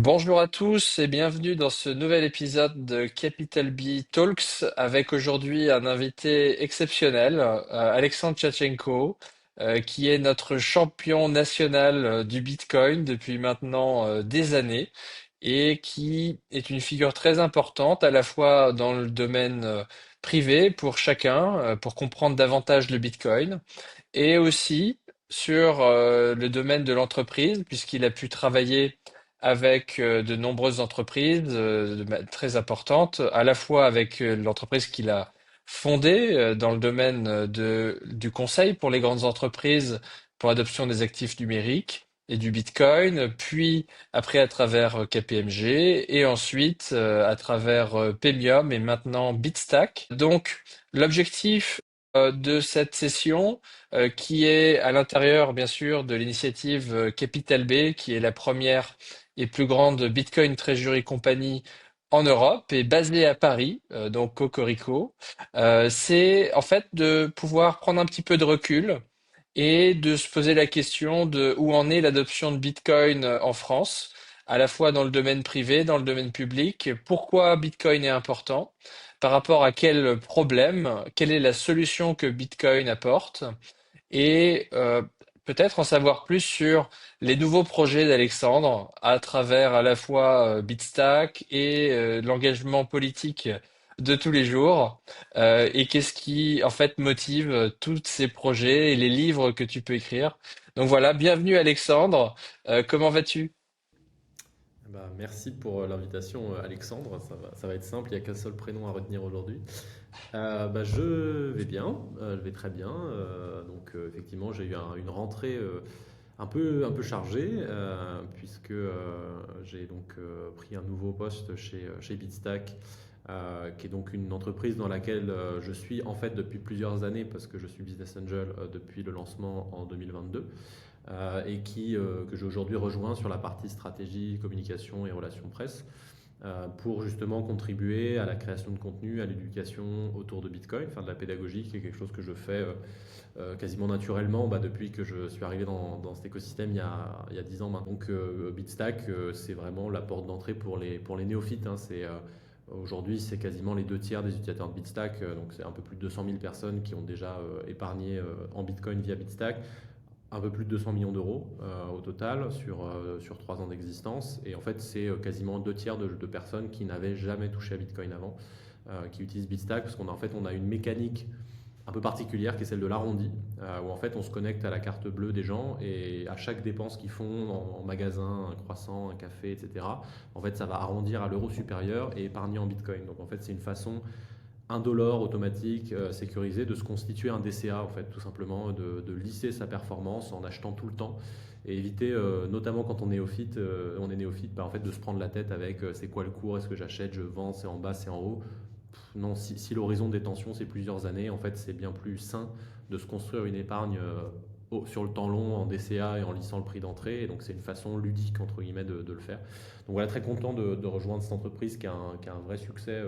Bonjour à tous et bienvenue dans ce nouvel épisode de Capital B Talks avec aujourd'hui un invité exceptionnel, Alexandre Tchatchenko, qui est notre champion national du Bitcoin depuis maintenant des années et qui est une figure très importante à la fois dans le domaine privé pour chacun, pour comprendre davantage le Bitcoin et aussi sur le domaine de l'entreprise, puisqu'il a pu travailler avec de nombreuses entreprises très importantes, à la fois avec l'entreprise qu'il a fondée dans le domaine du conseil pour les grandes entreprises pour l'adoption des actifs numériques et du Bitcoin, puis après à travers KPMG et ensuite à travers Pemium et maintenant Bitstack. Donc l'objectif de cette session, qui est à l'intérieur, bien sûr, de l'initiative Capital B, qui est la première et plus grande Bitcoin Treasury Company en Europe et basée à Paris, donc Cocorico. C'est en fait de pouvoir prendre un petit peu de recul et de se poser la question de où en est l'adoption de Bitcoin en France, à la fois dans le domaine privé, dans le domaine public, pourquoi Bitcoin est important, par rapport à quel problème, quelle est la solution que Bitcoin apporte, et peut-être en savoir plus sur les nouveaux projets d'Alexandre à travers à la fois Bitstack et l'engagement politique de tous les jours, et qu'est-ce qui en fait motive tous ces projets et les livres que tu peux écrire. Donc voilà, bienvenue Alexandre. Comment vas-tu? Merci pour l'invitation, Alexandre. Ça va être simple, il n'y a qu'un seul prénom à retenir aujourd'hui. Je vais bien, je vais très bien. Effectivement, j'ai eu une rentrée un peu chargée, puisque j'ai pris un nouveau poste chez Bitstack, qui est donc une entreprise dans laquelle je suis en fait depuis plusieurs années, parce que je suis Business Angel depuis le lancement en 2022. Que j'ai aujourd'hui rejoint sur la partie stratégie, communication et relations presse, pour justement contribuer à la création de contenu, à l'éducation autour de Bitcoin, enfin de la pédagogie, qui est quelque chose que je fais quasiment naturellement depuis que je suis arrivé dans cet écosystème il y a 10 ans maintenant. Bitstack, c'est vraiment la porte d'entrée pour les néophytes, hein. Aujourd'hui, c'est quasiment les deux tiers des utilisateurs de Bitstack, donc c'est un peu plus de 200 000 personnes qui ont déjà épargné en Bitcoin via Bitstack, un peu plus de 200 millions d'euros au total sur 3 ans d'existence. Et en fait, c'est quasiment deux tiers de personnes qui n'avaient jamais touché à Bitcoin avant, qui utilisent Bitstack, parce qu'on a une mécanique un peu particulière qui est celle de l'arrondi, où en fait on se connecte à la carte bleue des gens, et à chaque dépense qu'ils font en magasin, un croissant, un café, etc., en fait ça va arrondir à l'euro supérieur et épargner en Bitcoin. Donc en fait c'est une façon indolore, automatique, sécurisé, de se constituer un DCA, en fait, tout simplement, de lisser sa performance en achetant tout le temps et éviter, notamment quand on est néophyte, en fait, de se prendre la tête avec c'est quoi le cours, est-ce que j'achète, je vends, c'est en bas, c'est en haut. Non, si l'horizon de détention c'est plusieurs années, en fait, c'est bien plus sain de se construire une épargne sur le temps long en DCA et en lissant le prix d'entrée. Et donc, c'est une façon ludique, entre guillemets, de le faire. Donc, voilà, très content de rejoindre cette entreprise qui a un vrai succès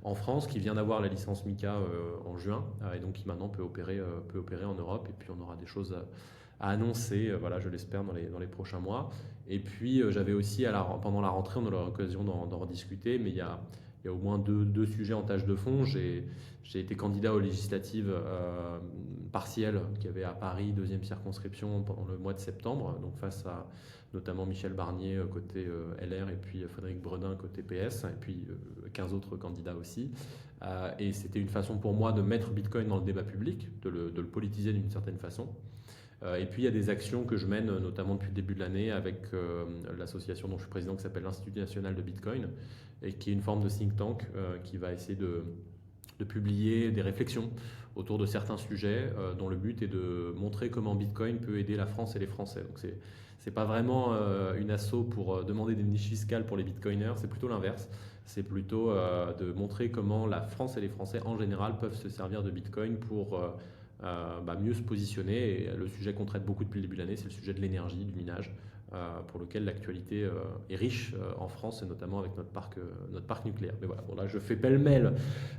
en France, qui vient d'avoir la licence MiCA en juin, et donc qui maintenant peut opérer en Europe. Et puis, on aura des choses à annoncer, voilà, je l'espère, dans les prochains mois. Et puis, j'avais aussi, pendant la rentrée, on aura l'occasion d'en rediscuter, mais il y a au moins deux sujets en tâche de fond. J'ai été candidat aux législatives partielles qu'il y avait à Paris, deuxième circonscription, pendant le mois de septembre, donc face à notamment Michel Barnier côté LR, et puis Frédéric Bredin côté PS, et puis 15 autres candidats aussi. Et c'était une façon pour moi de mettre Bitcoin dans le débat public, de le politiser d'une certaine façon. Et puis il y a des actions que je mène, notamment depuis le début de l'année, avec l'association dont je suis président, qui s'appelle l'Institut national de Bitcoin, et qui est une forme de think tank qui va essayer de publier des réflexions autour de certains sujets, dont le but est de montrer comment Bitcoin peut aider la France et les Français. Donc c'est pas vraiment une asso pour demander des niches fiscales pour les bitcoiners, c'est plutôt l'inverse. C'est plutôt de montrer comment la France et les Français en général peuvent se servir de Bitcoin pour mieux se positionner. Et le sujet qu'on traite beaucoup depuis le début de l'année, c'est le sujet de l'énergie, du minage, pour lequel l'actualité est riche en France, et notamment avec notre parc nucléaire. Mais voilà, bon, là je fais pêle-mêle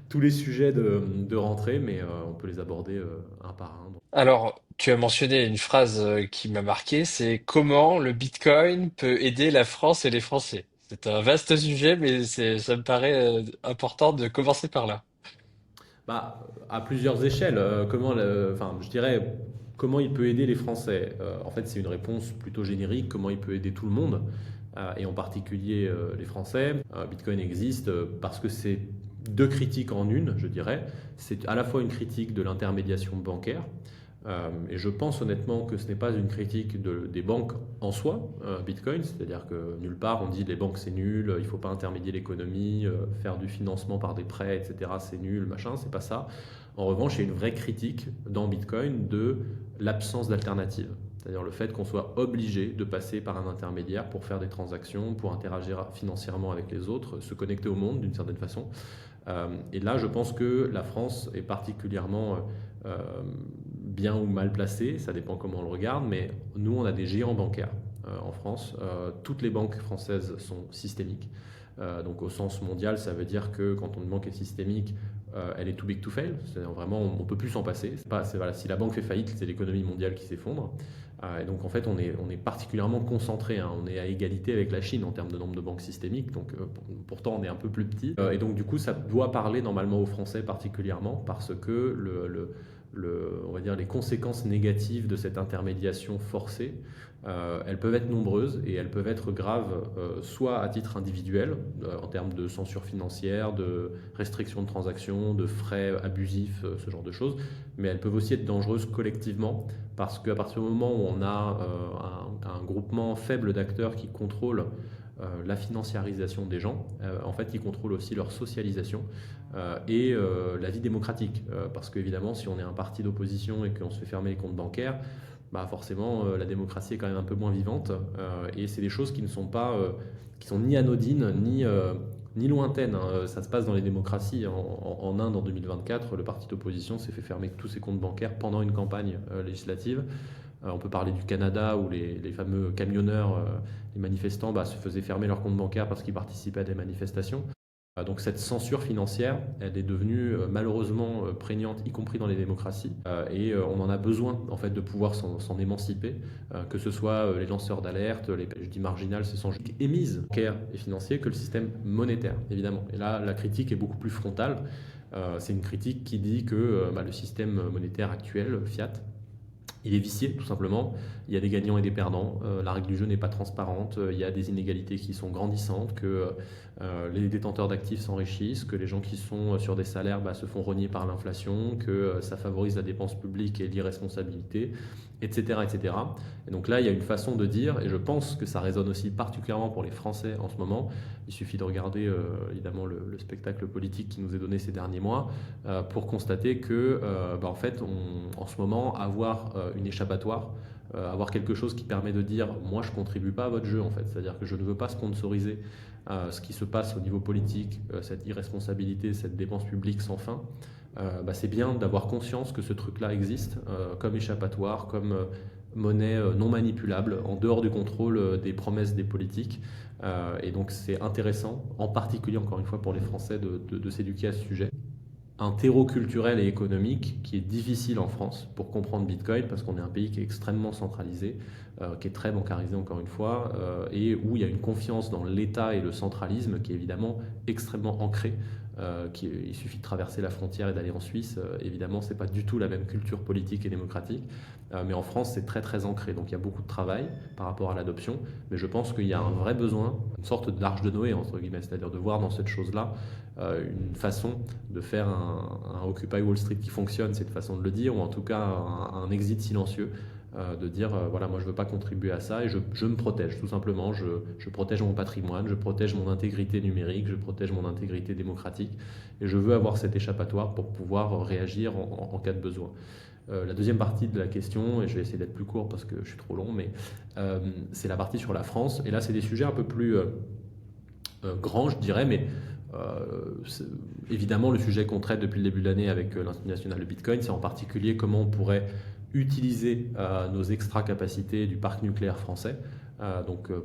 tous les sujets de rentrée, mais on peut les aborder un par un. Alors, tu as mentionné une phrase qui m'a marqué, c'est comment le Bitcoin peut aider la France et les Français. C'est un vaste sujet, mais ça me paraît important de commencer par là. Bah, à plusieurs échelles. Enfin, je dirais, comment il peut aider les Français? En fait, c'est une réponse plutôt générique. Comment il peut aider tout le monde, et en particulier les Français? Bitcoin existe parce que c'est deux critiques en une, je dirais. C'est à la fois une critique de l'intermédiation bancaire. Et je pense honnêtement que ce n'est pas une critique des banques en soi, Bitcoin, c'est-à-dire que nulle part on dit les banques c'est nul, il ne faut pas intermédier l'économie, faire du financement par des prêts, etc. c'est nul, machin, c'est pas ça. En revanche, il y a une vraie critique dans Bitcoin de l'absence d'alternative. C'est-à-dire le fait qu'on soit obligé de passer par un intermédiaire pour faire des transactions, pour interagir financièrement avec les autres, se connecter au monde d'une certaine façon. Et là, je pense que la France est particulièrement euh, bien ou mal placée, ça dépend comment on le regarde, mais nous, on a des géants bancaires en France. Toutes les banques françaises sont systémiques. Donc au sens mondial, ça veut dire que quand une banque est systémique, elle est too big to fail. C'est-à-dire vraiment, on ne peut plus s'en passer. Voilà, si la banque fait faillite, c'est l'économie mondiale qui s'effondre. Et donc en fait, on est particulièrement concentré, hein. On est à égalité avec la Chine en termes de nombre de banques systémiques. Donc pourtant, on est un peu plus petit. Et donc du coup, ça doit parler normalement aux Français particulièrement parce que on va dire les conséquences négatives de cette intermédiation forcée, elles peuvent être nombreuses et elles peuvent être graves, soit à titre individuel, en termes de censure financière, de restriction de transactions, de frais abusifs, ce genre de choses, mais elles peuvent aussi être dangereuses collectivement, parce qu'à partir du moment où on a un groupement faible d'acteurs qui contrôlent la financiarisation des gens, en fait, ils contrôlent aussi leur socialisation et la vie démocratique. Parce qu'évidemment, si on est un parti d'opposition et qu'on se fait fermer les comptes bancaires, bah forcément, la démocratie est quand même un peu moins vivante. Et c'est des choses qui ne sont pas, qui sont ni anodines, ni lointaines, hein. Ça se passe dans les démocraties. En Inde, en 2024, le parti d'opposition s'est fait fermer tous ses comptes bancaires pendant une campagne législative. On peut parler du Canada où les fameux camionneurs, les manifestants, bah, se faisaient fermer leurs comptes bancaires parce qu'ils participaient à des manifestations. Donc cette censure financière, elle est devenue malheureusement prégnante, y compris dans les démocraties, et on en a besoin en fait de pouvoir s'en émanciper, que ce soit les lanceurs d'alerte, je dis marginales, ce sont émises bancaires et financiers que le système monétaire, évidemment. Et là, la critique est beaucoup plus frontale. C'est une critique qui dit que bah, le système monétaire actuel, fiat, il est vicié, tout simplement. Il y a des gagnants et des perdants. La règle du jeu n'est pas transparente. Il y a des inégalités qui sont grandissantes, que les détenteurs d'actifs s'enrichissent, que les gens qui sont sur des salaires bah, se font rogner par l'inflation, que ça favorise la dépense publique et l'irresponsabilité, etc., etc. Et donc là, il y a une façon de dire, et je pense que ça résonne aussi particulièrement pour les Français en ce moment. Il suffit de regarder évidemment le spectacle politique qui nous est donné ces derniers mois pour constater que, bah, en fait, en ce moment, avoir une échappatoire, avoir quelque chose qui permet de dire moi je contribue pas à votre jeu en fait, c'est-à-dire que je ne veux pas sponsoriser ce qui se passe au niveau politique, cette irresponsabilité, cette dépense publique sans fin. Bah, c'est bien d'avoir conscience que ce truc-là existe comme échappatoire, comme monnaie non manipulable, en dehors du contrôle des promesses des politiques. Et donc c'est intéressant, en particulier encore une fois pour les Français, de s'éduquer à ce sujet. Un terreau culturel et économique qui est difficile en France pour comprendre Bitcoin parce qu'on est un pays qui est extrêmement centralisé, qui est très bancarisé encore une fois, et où il y a une confiance dans l'État et le centralisme qui est évidemment extrêmement ancré. Il suffit de traverser la frontière et d'aller en Suisse. Évidemment, c'est pas du tout la même culture politique et démocratique, mais en France, c'est très très ancré. Donc il y a beaucoup de travail par rapport à l'adoption, mais je pense qu'il y a un vrai besoin, une sorte d'arche de Noé entre guillemets, c'est-à-dire de voir dans cette chose-là une façon de faire un Occupy Wall Street qui fonctionne, c'est une façon de le dire, ou en tout cas un exit silencieux, de dire voilà, moi je ne veux pas contribuer à ça et je me protège tout simplement, je protège mon patrimoine, je protège mon intégrité numérique, je protège mon intégrité démocratique et je veux avoir cet échappatoire pour pouvoir réagir en cas de besoin. La deuxième partie de la question, et je vais essayer d'être plus court parce que je suis trop long, mais c'est la partie sur la France. Et là, c'est des sujets un peu plus grands, je dirais, mais évidemment, le sujet qu'on traite depuis le début de l'année avec l'Institut national de Bitcoin, c'est en particulier comment on pourrait utiliser nos extra capacités du parc nucléaire français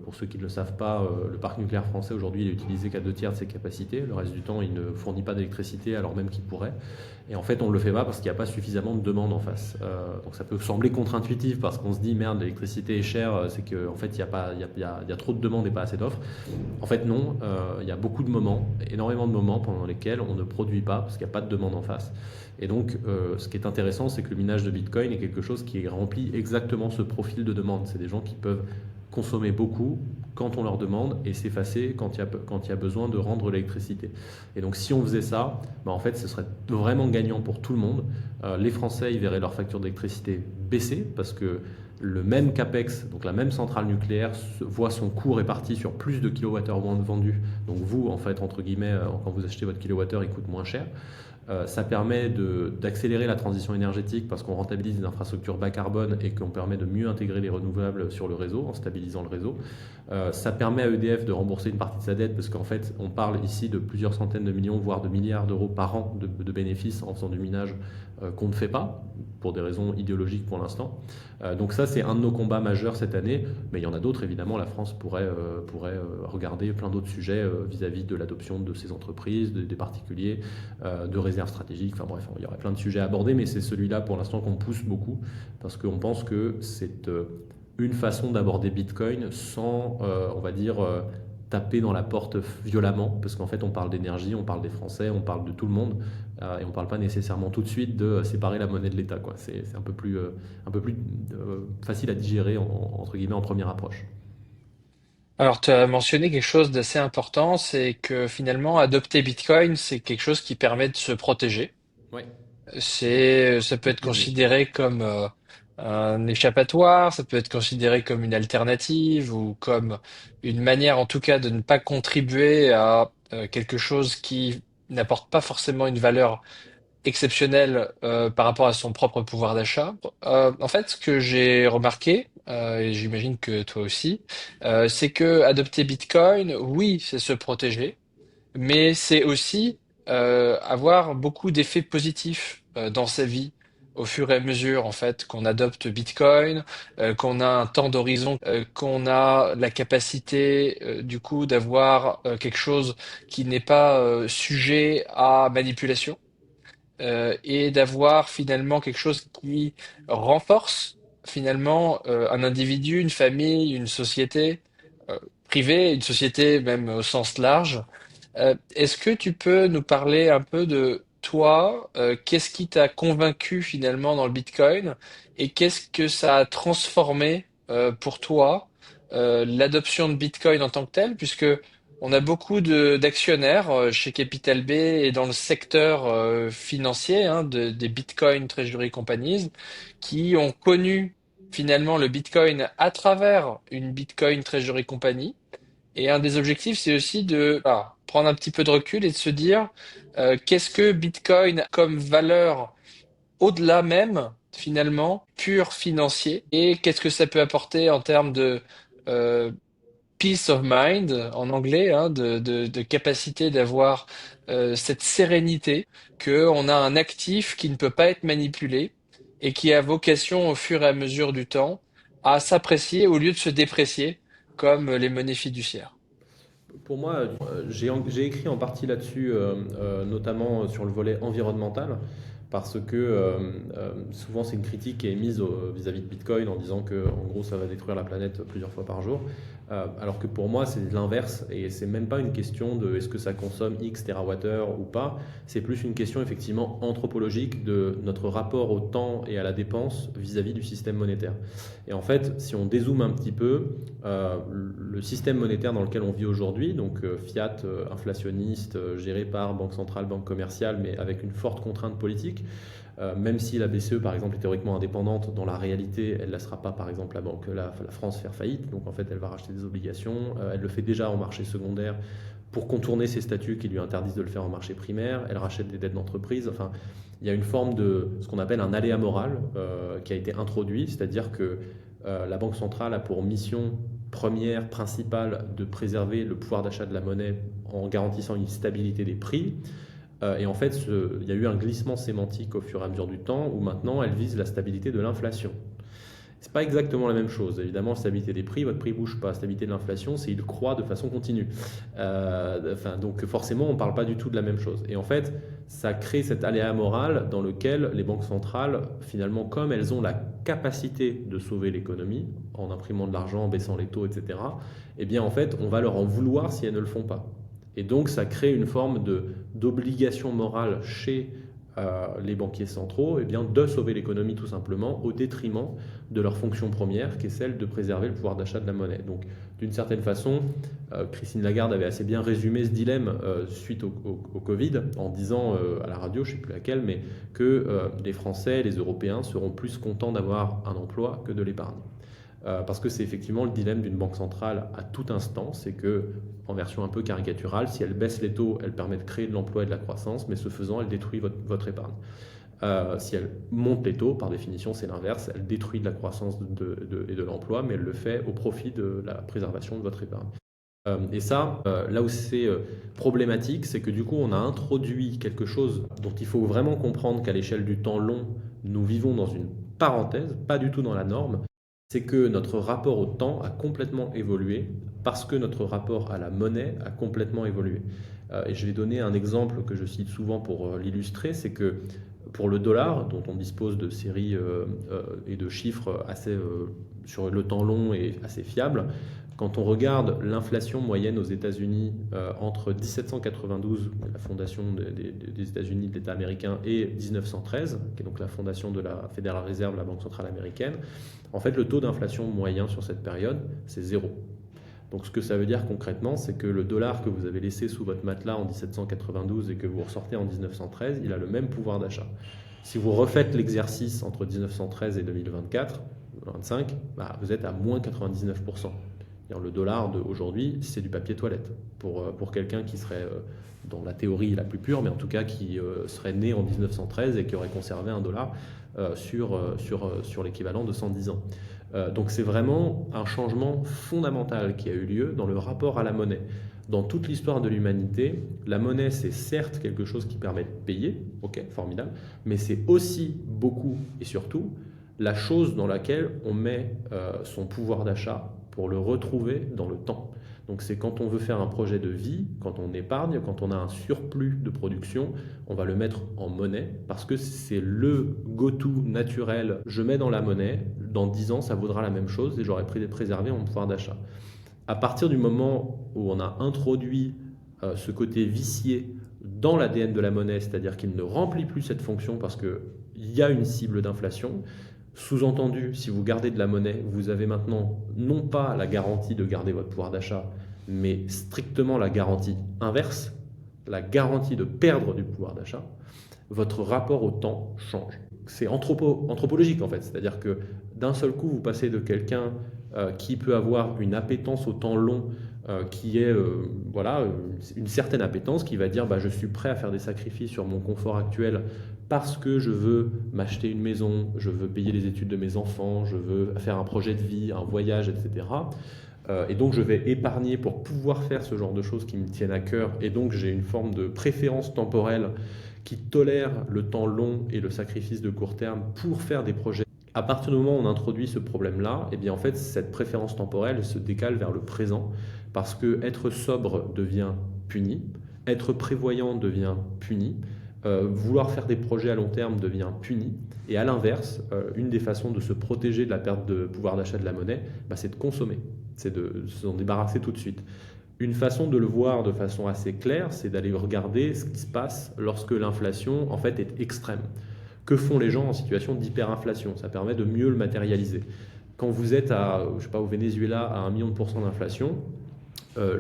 Pour ceux qui ne le savent pas, le parc nucléaire français aujourd'hui il est utilisé qu'à 2 tiers de ses capacités. Le reste du temps, il ne fournit pas d'électricité alors même qu'il pourrait. Et en fait, on ne le fait pas parce qu'il n'y a pas suffisamment de demande en face. Donc ça peut sembler contre-intuitif parce qu'on se dit merde, l'électricité est chère, c'est qu'en fait il y a, pas, il y a trop de demandes et pas assez d'offres. En fait, non, il y a beaucoup de moments, énormément de moments pendant lesquels on ne produit pas parce qu'il n'y a pas de demande en face. Et donc, ce qui est intéressant, c'est que le minage de Bitcoin est quelque chose qui remplit exactement ce profil de demande. C'est des gens qui peuvent consommer beaucoup quand on leur demande et s'effacer quand il y a besoin de rendre l'électricité. Et donc, si on faisait ça, bah, en fait, ce serait vraiment gagnant pour tout le monde. Les Français, ils verraient leur facture d'électricité baisser parce que le même CAPEX, donc la même centrale nucléaire, voit son coût réparti sur plus de kilowattheures vendus. Donc vous, en fait, entre guillemets, quand vous achetez votre kilowattheure, il coûte moins cher. Ça permet d'accélérer la transition énergétique parce qu'on rentabilise des infrastructures bas carbone et qu'on permet de mieux intégrer les renouvelables sur le réseau en stabilisant le réseau. Ça permet à EDF de rembourser une partie de sa dette parce qu'en fait, on parle ici de plusieurs centaines de millions, voire de milliards d'euros par an de bénéfices en faisant du minage qu'on ne fait pas pour des raisons idéologiques pour l'instant. Donc ça, c'est un de nos combats majeurs cette année, mais il y en a d'autres évidemment. La France pourrait regarder plein d'autres sujets vis-à-vis de l'adoption de ces entreprises, des particuliers, de réserves stratégiques. Enfin bref, il y aurait plein de sujets à aborder, mais c'est celui-là pour l'instant qu'on pousse beaucoup parce qu'on pense que c'est une façon d'aborder Bitcoin sans, on va dire, taper dans la porte violemment, parce qu'en fait on parle d'énergie, on parle des Français, on parle de tout le monde, et on ne parle pas nécessairement tout de suite de séparer la monnaie de l'État, quoi. C'est un peu plus facile à digérer, entre guillemets, en première approche. Alors, tu as mentionné quelque chose d'assez important, c'est que finalement, adopter Bitcoin, c'est quelque chose qui permet de se protéger. Ouais, Ça peut être considéré comme un échappatoire, ça peut être considéré comme une alternative ou comme une manière, en tout cas, de ne pas contribuer à quelque chose qui n'apporte pas forcément une valeur exceptionnelle par rapport à son propre pouvoir d'achat. En fait, ce que j'ai remarqué, et j'imagine que toi aussi, c'est que adopter Bitcoin, oui, c'est se protéger, mais c'est aussi avoir beaucoup d'effets positifs dans sa vie au fur et à mesure en fait qu'on adopte Bitcoin, qu'on a un temps d'horizon, qu'on a la capacité du coup d'avoir quelque chose qui n'est pas sujet à manipulation et d'avoir finalement quelque chose qui renforce finalement un individu, une famille, une société privée, une société même au sens large. Est-ce que tu peux nous parler un peu de toi, qu'est-ce qui t'a convaincu finalement dans le Bitcoin et qu'est-ce que ça a transformé pour toi l'adoption de Bitcoin en tant que tel, puisque on a beaucoup d'actionnaires chez Capital B et dans le secteur financier hein, des Bitcoin Treasury Companies qui ont connu finalement le Bitcoin à travers une Bitcoin Treasury Company et un des objectifs, c'est aussi de prendre un petit peu de recul et de se dire qu'est-ce que Bitcoin a comme valeur au-delà même, finalement, pur financier, et qu'est-ce que ça peut apporter en termes de euh, peace of mind, en anglais, hein, de capacité d'avoir cette sérénité qu'on a un actif qui ne peut pas être manipulé et qui a vocation au fur et à mesure du temps à s'apprécier au lieu de se déprécier comme les monnaies fiduciaires. pour moi, j'ai écrit en partie là-dessus, notamment sur le volet environnemental, parce que souvent c'est une critique qui est émise vis-à-vis de Bitcoin en disant que en gros ça va détruire la planète plusieurs fois par jour. Alors que pour moi c'est l'inverse et c'est même pas une question de est-ce que ça consomme X TWh ou pas, c'est plus une question effectivement anthropologique de notre rapport au temps et à la dépense vis-à-vis du système monétaire. Et en fait, si on dézoome un petit peu, le système monétaire dans lequel on vit aujourd'hui, donc fiat, inflationniste, géré par banque centrale, banque commerciale, mais avec une forte contrainte politique, même si la BCE, par exemple, est théoriquement indépendante, dans la réalité, elle ne laissera pas, par exemple, la France faire faillite. Donc, en fait, elle va racheter des obligations. Elle le fait déjà en marché secondaire pour contourner ses statuts qui lui interdisent de le faire en marché primaire. Elle rachète des dettes d'entreprise. Enfin, il y a une forme de ce qu'on appelle un aléa moral qui a été introduit, c'est-à-dire que la Banque centrale a pour mission première, principale, de préserver le pouvoir d'achat de la monnaie en garantissant une stabilité des prix. Et en fait, il y a eu un glissement sémantique au fur et à mesure du temps où maintenant elle vise la stabilité de l'inflation. C'est pas exactement la même chose. Évidemment, stabilité des prix, votre prix bouge pas. Stabilité de l'inflation, c'est il croît de façon continue. Donc forcément, on ne parle pas du tout de la même chose. Et en fait, ça crée cet aléa moral dans lequel les banques centrales, finalement, comme elles ont la capacité de sauver l'économie en imprimant de l'argent, en baissant les taux, etc., eh bien en fait, on va leur en vouloir si elles ne le font pas. Et donc, ça crée une forme d'obligation morale chez les banquiers centraux, eh bien, de sauver l'économie tout simplement au détriment de leur fonction première, qui est celle de préserver le pouvoir d'achat de la monnaie. Donc, d'une certaine façon, Christine Lagarde avait assez bien résumé ce dilemme suite au Covid en disant à la radio, je ne sais plus laquelle, mais que les Français, les Européens seront plus contents d'avoir un emploi que de l'épargne. Parce que c'est effectivement le dilemme d'une banque centrale à tout instant, c'est que, en version un peu caricaturale, si elle baisse les taux, elle permet de créer de l'emploi et de la croissance, mais ce faisant, elle détruit votre épargne. Si elle monte les taux, par définition, c'est l'inverse, elle détruit de la croissance et de l'emploi, mais elle le fait au profit de la préservation de votre épargne. Et ça, là où c'est problématique, c'est que du coup, on a introduit quelque chose dont il faut vraiment comprendre qu'à l'échelle du temps long, nous vivons dans une parenthèse, pas du tout dans la norme. C'est que notre rapport au temps a complètement évolué parce que notre rapport à la monnaie a complètement évolué. Et je vais donner un exemple que je cite souvent pour l'illustrer, c'est que pour le dollar, dont on dispose de séries et de chiffres assez sur le temps long et assez fiables, quand on regarde l'inflation moyenne aux États-Unis entre 1792, la fondation des États-Unis, de l'État américain, et 1913, qui est donc la fondation de la Federal Reserve, la Banque centrale américaine, en fait, le taux d'inflation moyen sur cette période, c'est zéro. Donc ce que ça veut dire concrètement, c'est que le dollar que vous avez laissé sous votre matelas en 1792 et que vous ressortez en 1913, il a le même pouvoir d'achat. Si vous refaites l'exercice entre 1913 et 2024, 25, bah, vous êtes à moins 99%. Le dollar d'aujourd'hui, c'est du papier toilette. Pour quelqu'un qui serait, dans la théorie la plus pure, mais en tout cas qui serait né en 1913 et qui aurait conservé un dollar sur l'équivalent de 110 ans. Donc c'est vraiment un changement fondamental qui a eu lieu dans le rapport à la monnaie. Dans toute l'histoire de l'humanité, la monnaie, c'est certes quelque chose qui permet de payer, ok, formidable, mais c'est aussi beaucoup et surtout la chose dans laquelle on met son pouvoir d'achat pour le retrouver dans le temps. Donc c'est quand on veut faire un projet de vie, quand on épargne, quand on a un surplus de production, on va le mettre en monnaie parce que c'est le go-to naturel. Je mets dans la monnaie, dans 10 ans ça vaudra la même chose et j'aurai préservé mon pouvoir d'achat. À partir du moment où on a introduit ce côté vicié dans l'ADN de la monnaie, c'est-à-dire qu'il ne remplit plus cette fonction parce qu'il y a une cible d'inflation, sous-entendu, si vous gardez de la monnaie, vous avez maintenant non pas la garantie de garder votre pouvoir d'achat, mais strictement la garantie inverse, la garantie de perdre du pouvoir d'achat, votre rapport au temps change. C'est anthropologique en fait, c'est-à-dire que d'un seul coup, vous passez de quelqu'un qui peut avoir une appétence au temps long, qui est voilà, une certaine appétence, qui va dire bah, je suis prêt à faire des sacrifices sur mon confort actuel parce que je veux m'acheter une maison, je veux payer les études de mes enfants, je veux faire un projet de vie, un voyage, etc. Et donc je vais épargner pour pouvoir faire ce genre de choses qui me tiennent à cœur. Et donc j'ai une forme de préférence temporelle qui tolère le temps long et le sacrifice de court terme pour faire des projets. À partir du moment où on introduit ce problème-là, eh bien en fait cette préférence temporelle se décale vers le présent parce que être sobre devient puni, être prévoyant devient puni, vouloir faire des projets à long terme devient puni. Et à l'inverse, une des façons de se protéger de la perte de pouvoir d'achat de la monnaie, bah, c'est de consommer, c'est de s'en débarrasser tout de suite. Une façon de le voir de façon assez claire, c'est d'aller regarder ce qui se passe lorsque l'inflation en fait est extrême. Que font les gens en situation d'hyperinflation? Ça permet de mieux le matérialiser. Quand vous êtes je sais pas, au Venezuela à 1 million % d'inflation,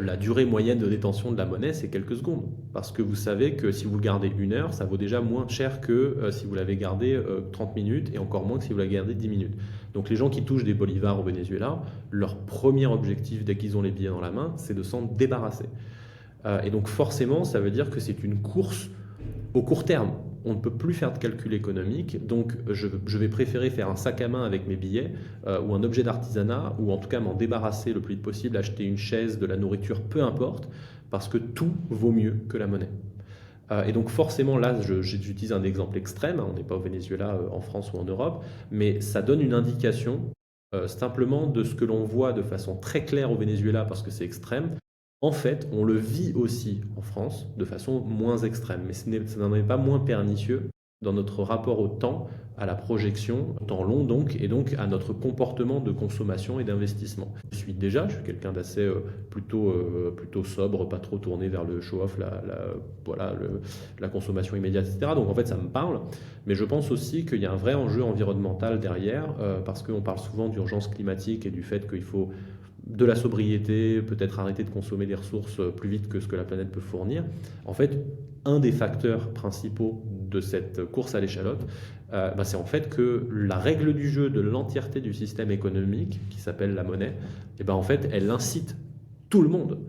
la durée moyenne de détention de la monnaie, c'est quelques secondes. Parce que vous savez que si vous le gardez 1 heure, ça vaut déjà moins cher que si vous l'avez gardé 30 minutes et encore moins que si vous l'avez gardé 10 minutes. Donc les gens qui touchent des bolivars au Venezuela, leur premier objectif dès qu'ils ont les billets dans la main, c'est de s'en débarrasser. Et donc forcément, ça veut dire que c'est une course au court terme. On ne peut plus faire de calcul économique, donc je vais préférer faire un sac à main avec mes billets ou un objet d'artisanat, ou en tout cas m'en débarrasser le plus vite possible, acheter une chaise, de la nourriture, peu importe, parce que tout vaut mieux que la monnaie. Et donc forcément, là, j'utilise un exemple extrême, on n'est pas au Venezuela, en France ou en Europe, mais ça donne une indication simplement de ce que l'on voit de façon très claire au Venezuela parce que c'est extrême. En fait, on le vit aussi en France de façon moins extrême, mais ça n'en est pas moins pernicieux dans notre rapport au temps, à la projection, au temps long donc, et donc à notre comportement de consommation et d'investissement. Je suis quelqu'un d'assez plutôt sobre, pas trop tourné vers le show-off, voilà, la consommation immédiate, etc. Donc en fait, ça me parle. Mais je pense aussi qu'il y a un vrai enjeu environnemental derrière, parce qu'on parle souvent d'urgence climatique et du fait qu'il faut de la sobriété, peut-être arrêter de consommer des ressources plus vite que ce que la planète peut fournir. En fait, un des facteurs principaux de cette course à l'échalote, c'est en fait que la règle du jeu de l'entièreté du système économique, qui s'appelle la monnaie, en fait, elle incite tout le monde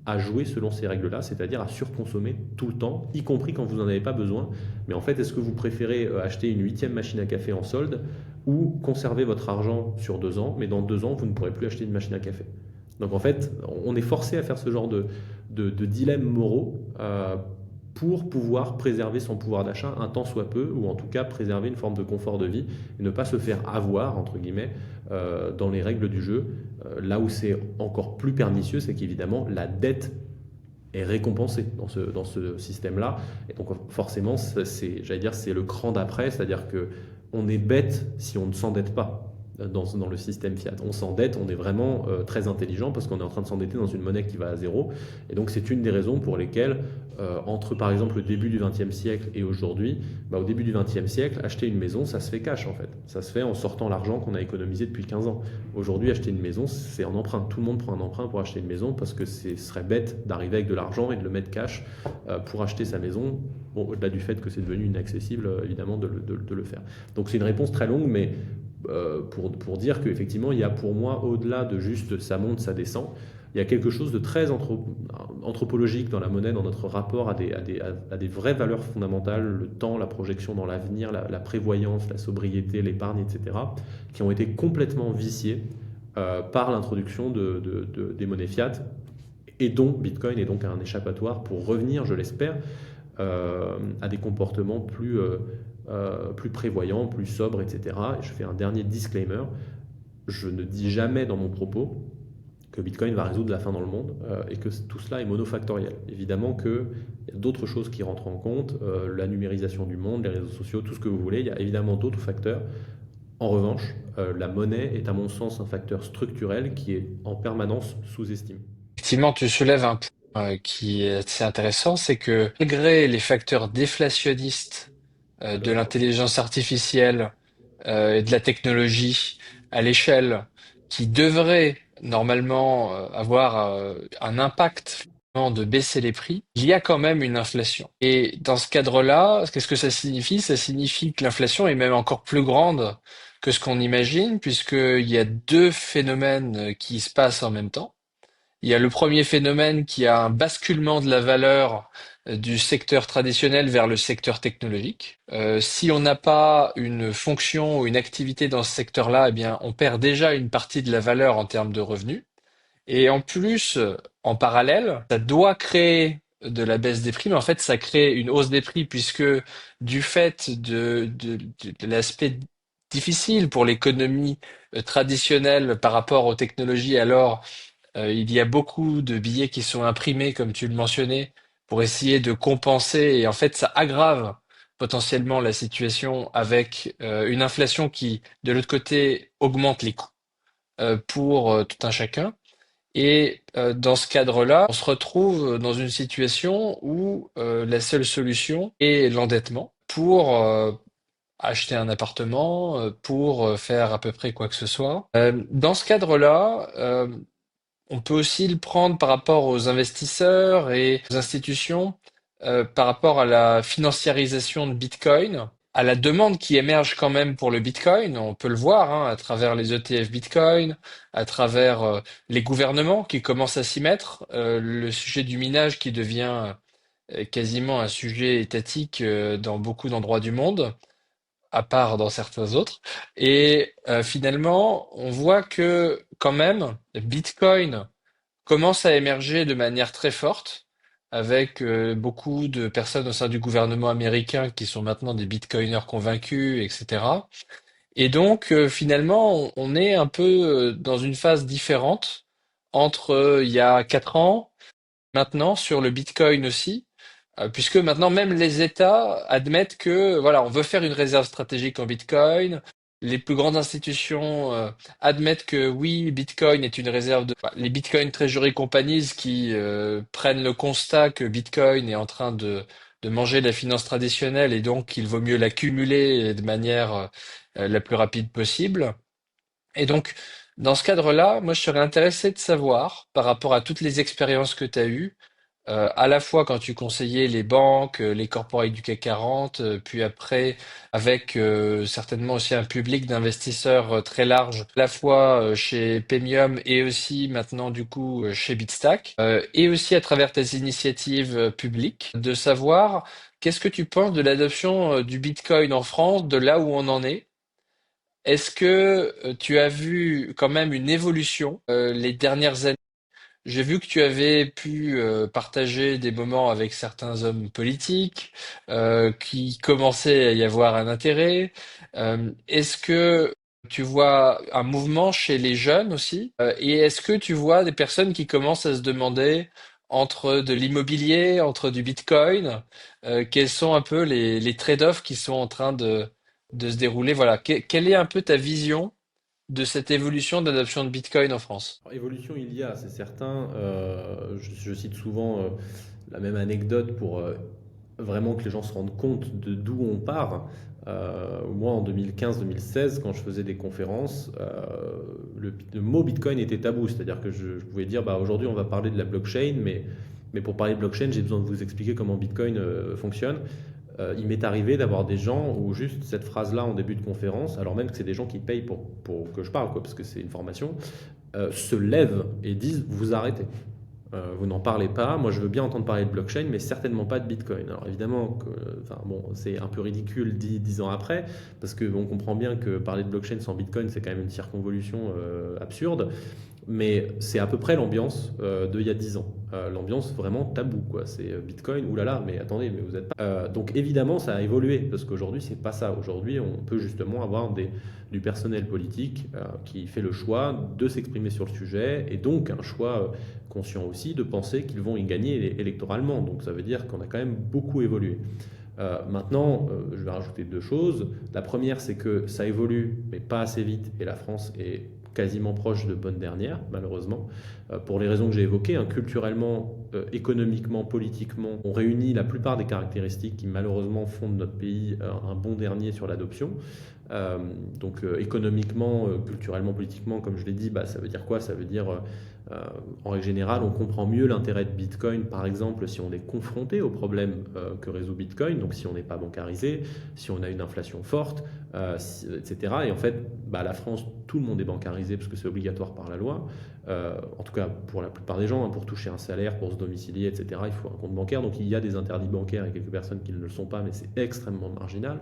à jouer selon ces règles-là, c'est-à-dire à surconsommer tout le temps, y compris quand vous n'en avez pas besoin. Mais en fait, est-ce que vous préférez acheter une huitième machine à café en solde ou conserver votre argent sur 2 ans, mais dans 2 ans, vous ne pourrez plus acheter une machine à café? Donc en fait, on est forcé à faire ce genre de dilemmes moraux pour pouvoir préserver son pouvoir d'achat un tant soit peu, ou en tout cas préserver une forme de confort de vie, et ne pas se faire avoir, entre guillemets, dans les règles du jeu. Là où c'est encore plus pernicieux, c'est qu'évidemment, la dette est récompensée dans ce système-là. Et donc forcément, j'allais dire, c'est le cran d'après, c'est-à-dire que on est bête si on ne s'endette pas dans le système fiat. On s'endette, on est vraiment très intelligent parce qu'on est en train de s'endetter dans une monnaie qui va à zéro. Et donc c'est une des raisons pour lesquelles, entre par exemple le début du XXe siècle et aujourd'hui, au début du XXe siècle, acheter une maison, ça se fait cash en fait. Ça se fait en sortant l'argent qu'on a économisé depuis 15 ans. Aujourd'hui, acheter une maison, c'est en emprunt. Tout le monde prend un emprunt pour acheter une maison parce que ce serait bête d'arriver avec de l'argent et de le mettre cash pour acheter sa maison. Bon, au-delà du fait que c'est devenu inaccessible, évidemment, de le faire. Donc c'est une réponse très longue, mais pour dire qu'effectivement, il y a pour moi, au-delà de juste ça monte, ça descend, il y a quelque chose de très anthropologique dans la monnaie, dans notre rapport à des vraies valeurs fondamentales, le temps, la projection dans l'avenir, la prévoyance, la sobriété, l'épargne, etc., qui ont été complètement viciées par l'introduction des monnaies fiat, et dont Bitcoin est donc un échappatoire pour revenir, je l'espère, à des comportements plus prévoyants, plus sobres, etc. Et je fais un dernier disclaimer, je ne dis jamais dans mon propos que Bitcoin va résoudre la faim dans le monde et que tout cela est monofactoriel. Évidemment qu'il y a d'autres choses qui rentrent en compte, la numérisation du monde, les réseaux sociaux, tout ce que vous voulez, il y a évidemment d'autres facteurs. En revanche, la monnaie est à mon sens un facteur structurel qui est en permanence sous-estimé. Effectivement, tu soulèves un point qui est assez intéressant, c'est que malgré les facteurs déflationnistes Tout à de fait. l'intelligence artificielle et de la technologie à l'échelle qui devrait normalement avoir un impact finalement de baisser les prix, il y a quand même une inflation. Et dans ce cadre-là, qu'est-ce que ça signifie? Ça signifie que l'inflation est même encore plus grande que ce qu'on imagine, puisqu'il y a deux phénomènes qui se passent en même temps. Il y a le premier phénomène qui a un basculement de la valeur du secteur traditionnel vers le secteur technologique. Si on n'a pas une fonction ou une activité dans ce secteur-là, eh bien, on perd déjà une partie de la valeur en termes de revenus. Et en plus, en parallèle, ça doit créer de la baisse des prix, mais en fait, ça crée une hausse des prix puisque du fait de l'aspect difficile pour l'économie traditionnelle par rapport aux technologies, alors il y a beaucoup de billets qui sont imprimés, comme tu le mentionnais, pour essayer de compenser. Et en fait, ça aggrave potentiellement la situation avec une inflation qui, de l'autre côté, augmente les coûts pour tout un chacun. Et dans ce cadre-là, on se retrouve dans une situation où la seule solution est l'endettement pour acheter un appartement, pour faire à peu près quoi que ce soit. Dans ce cadre-là, on peut aussi le prendre par rapport aux investisseurs et aux institutions, par rapport à la financiarisation de Bitcoin, à la demande qui émerge quand même pour le Bitcoin. On peut le voir hein, à travers les ETF Bitcoin, à travers les gouvernements qui commencent à s'y mettre, le sujet du minage qui devient quasiment un sujet étatique dans beaucoup d'endroits du monde, à part dans certains autres. Et finalement, on voit que quand même, Bitcoin commence à émerger de manière très forte, avec beaucoup de personnes au sein du gouvernement américain qui sont maintenant des bitcoiners convaincus, etc. Et donc, finalement, on est un peu dans une phase différente entre il y a 4 ans, maintenant sur le Bitcoin aussi, puisque maintenant même les États admettent que voilà, on veut faire une réserve stratégique en Bitcoin. Les plus grandes institutions admettent que oui, Bitcoin est une réserve de les Bitcoin Treasury Companies qui prennent le constat que Bitcoin est en train de manger la finance traditionnelle et donc qu'il vaut mieux l'accumuler de manière la plus rapide possible. Et donc, dans ce cadre-là, moi, je serais intéressé de savoir, par rapport à toutes les expériences que tu as eues, à la fois quand tu conseillais les banques, les corporates du CAC 40, puis après avec certainement aussi un public d'investisseurs très large, à la fois chez Pemium et aussi maintenant du coup chez Bitstack, et aussi à travers tes initiatives publiques, de savoir qu'est-ce que tu penses de l'adoption du Bitcoin en France, de là où on en est. Est-ce que tu as vu quand même une évolution les dernières années? J'ai vu que tu avais pu partager des moments avec certains hommes politiques qui commençaient à y avoir un intérêt. Est-ce que tu vois un mouvement chez les jeunes aussi? Et est-ce que tu vois des personnes qui commencent à se demander entre de l'immobilier, entre du Bitcoin, quels sont un peu les trade-offs qui sont en train de se dérouler? Voilà. Quelle est un peu ta vision de cette évolution d'adoption de Bitcoin en France? Alors, évolution, il y a, c'est certain. Je cite souvent la même anecdote pour vraiment que les gens se rendent compte de d'où on part. Moi, en 2015-2016, quand je faisais des conférences, le mot Bitcoin était tabou. C'est-à-dire que je pouvais dire, bah, aujourd'hui, on va parler de la blockchain, mais pour parler de blockchain, j'ai besoin de vous expliquer comment Bitcoin fonctionne. Il m'est arrivé d'avoir des gens où juste cette phrase-là en début de conférence, alors même que c'est des gens qui payent pour que je parle, quoi, parce que c'est une formation, se lèvent et disent vous arrêtez. Vous n'en parlez pas. Moi, je veux bien entendre parler de blockchain, mais certainement pas de Bitcoin. Alors évidemment, enfin, bon, c'est un peu ridicule 10 ans après, parce qu'on comprend bien que parler de blockchain sans Bitcoin, c'est quand même une circonvolution absurde. Mais c'est à peu près l'ambiance d'il y a 10 ans. L'ambiance vraiment tabou, quoi. C'est Bitcoin, oulala, mais attendez, mais vous êtes pas. Donc évidemment, ça a évolué, parce qu'aujourd'hui, c'est pas ça. Aujourd'hui, on peut justement avoir du personnel politique qui fait le choix de s'exprimer sur le sujet, et donc un choix conscient aussi de penser qu'ils vont y gagner électoralement. Donc ça veut dire qu'on a quand même beaucoup évolué. Maintenant, je vais rajouter deux choses. La première, c'est que ça évolue, mais pas assez vite, et la France est quasiment proche de bonne dernière, malheureusement, pour les raisons que j'ai évoquées, hein, culturellement, économiquement, politiquement, on réunit la plupart des caractéristiques qui malheureusement font de notre pays un bon dernier sur l'adoption. Euh, donc économiquement, culturellement, politiquement, comme je l'ai dit, bah, ça veut dire quoi? Ça veut dire, en règle générale, on comprend mieux l'intérêt de Bitcoin, par exemple, si on est confronté aux problèmes que résout Bitcoin, donc si on n'est pas bancarisé, si on a une inflation forte, etc. Et en fait, bah, la France, tout le monde est bancarisé parce que c'est obligatoire par la loi. En tout cas, pour la plupart des gens, hein, pour toucher un salaire, pour se domicilier, etc., il faut un compte bancaire. Donc il y a des interdits bancaires et quelques personnes qui ne le sont pas, mais c'est extrêmement marginal.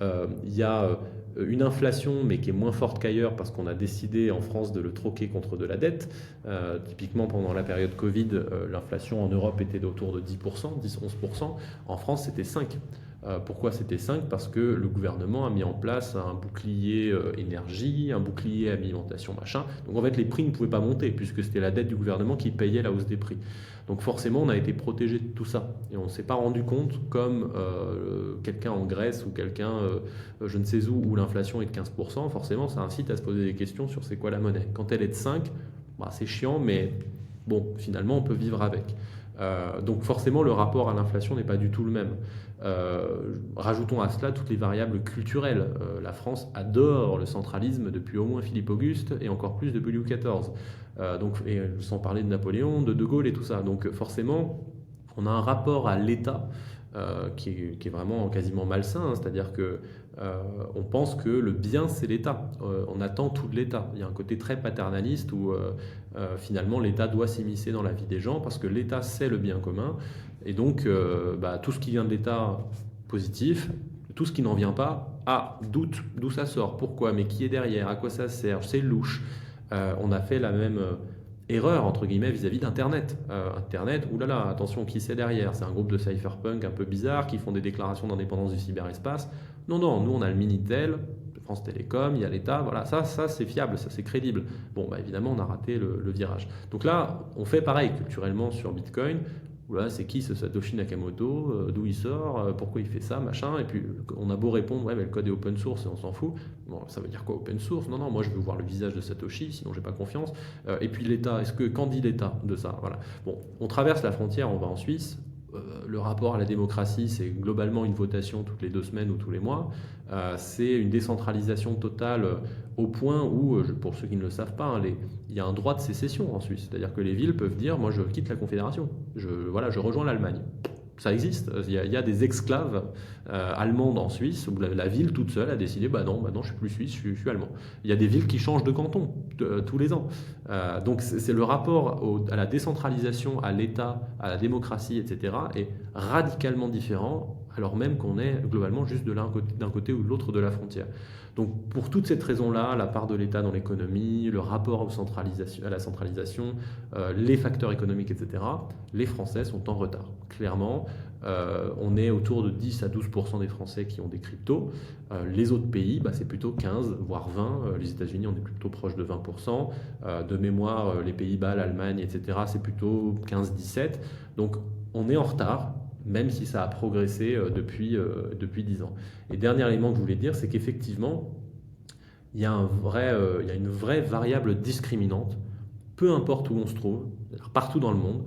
Il y a une inflation, mais qui est moins forte qu'ailleurs parce qu'on a décidé en France de le troquer contre de la dette. Typiquement, pendant la période Covid, l'inflation en Europe était autour de 10%, 10-11%. En France, c'était 5%. Pourquoi c'était 5? Parce que le gouvernement a mis en place un bouclier énergie, un bouclier alimentation, machin. Donc en fait, les prix ne pouvaient pas monter puisque c'était la dette du gouvernement qui payait la hausse des prix. Donc forcément, on a été protégé de tout ça. Et on ne s'est pas rendu compte, comme quelqu'un en Grèce ou quelqu'un je ne sais où l'inflation est de 15%, forcément, ça incite à se poser des questions sur c'est quoi la monnaie. Quand elle est de 5, bah, c'est chiant, mais bon, finalement, on peut vivre avec. Donc forcément, le rapport à l'inflation n'est pas du tout le même. Rajoutons à cela toutes les variables culturelles. La France adore le centralisme depuis au moins Philippe Auguste et encore plus depuis Louis XIV. Donc, et sans parler de Napoléon, de Gaulle et tout ça. Donc forcément, on a un rapport à l'État qui est vraiment quasiment malsain, hein, c'est-à-dire que on pense que le bien c'est l'État, on attend tout de l'État. Il y a un côté très paternaliste où finalement l'État doit s'immiscer dans la vie des gens parce que l'État c'est le bien commun et donc bah, tout ce qui vient de l'État positif, tout ce qui n'en vient pas, ah doute d'où ça sort, pourquoi, mais qui est derrière, à quoi ça sert, c'est louche. On a fait la même erreur entre guillemets vis-à-vis d'Internet. Internet, oulala, attention, qui c'est derrière? C'est un groupe de cypherpunk un peu bizarre qui font des déclarations d'indépendance du cyberespace. Non, non, nous on a le Minitel. France Télécom, il y a l'État, voilà, ça c'est fiable, ça c'est crédible. Bon, bah évidemment, on a raté le virage. Donc là, on fait pareil culturellement sur Bitcoin. Voilà, c'est qui ce Satoshi Nakamoto, d'où il sort, pourquoi il fait ça, machin. Et puis on a beau répondre, ouais, mais le code est open source et on s'en fout. Bon, ça veut dire quoi open source? Non, non, moi je veux voir le visage de Satoshi, sinon j'ai pas confiance. Et puis l'État, qu'en dit l'État de ça? Voilà. Bon, on traverse la frontière, on va en Suisse. Le rapport à la démocratie, c'est globalement une votation toutes les 2 semaines ou tous les mois. C'est une décentralisation totale au point où, pour ceux qui ne le savent pas, hein, il y a un droit de sécession en Suisse. C'est-à-dire que les villes peuvent dire, moi je quitte la Confédération, voilà, je rejoins l'Allemagne. Ça existe. Il y a des exclaves allemandes en Suisse où la ville toute seule a décidé, bah non, je suis plus suisse, je suis allemand. Il y a des villes qui changent de canton tous les ans. Donc c'est le rapport à la décentralisation, à l'État, à la démocratie, etc. est radicalement différent, alors même qu'on est globalement juste d'un côté ou de l'autre de la frontière. Donc pour toutes ces raisons-là, la part de l'État dans l'économie, le rapport à la centralisation, les facteurs économiques, etc., les Français sont en retard. Clairement, on est autour de 10 à 12% des Français qui ont des cryptos. Les autres pays, bah, c'est plutôt 15, voire 20. Les États-Unis, on est plutôt proche de 20%. De mémoire, les Pays-Bas, l'Allemagne, etc., c'est plutôt 15-17. Donc on est en retard, même si ça a progressé depuis 10 ans. Et dernier élément que je voulais dire, c'est qu'effectivement, il y a une vraie variable discriminante, peu importe où on se trouve, partout dans le monde.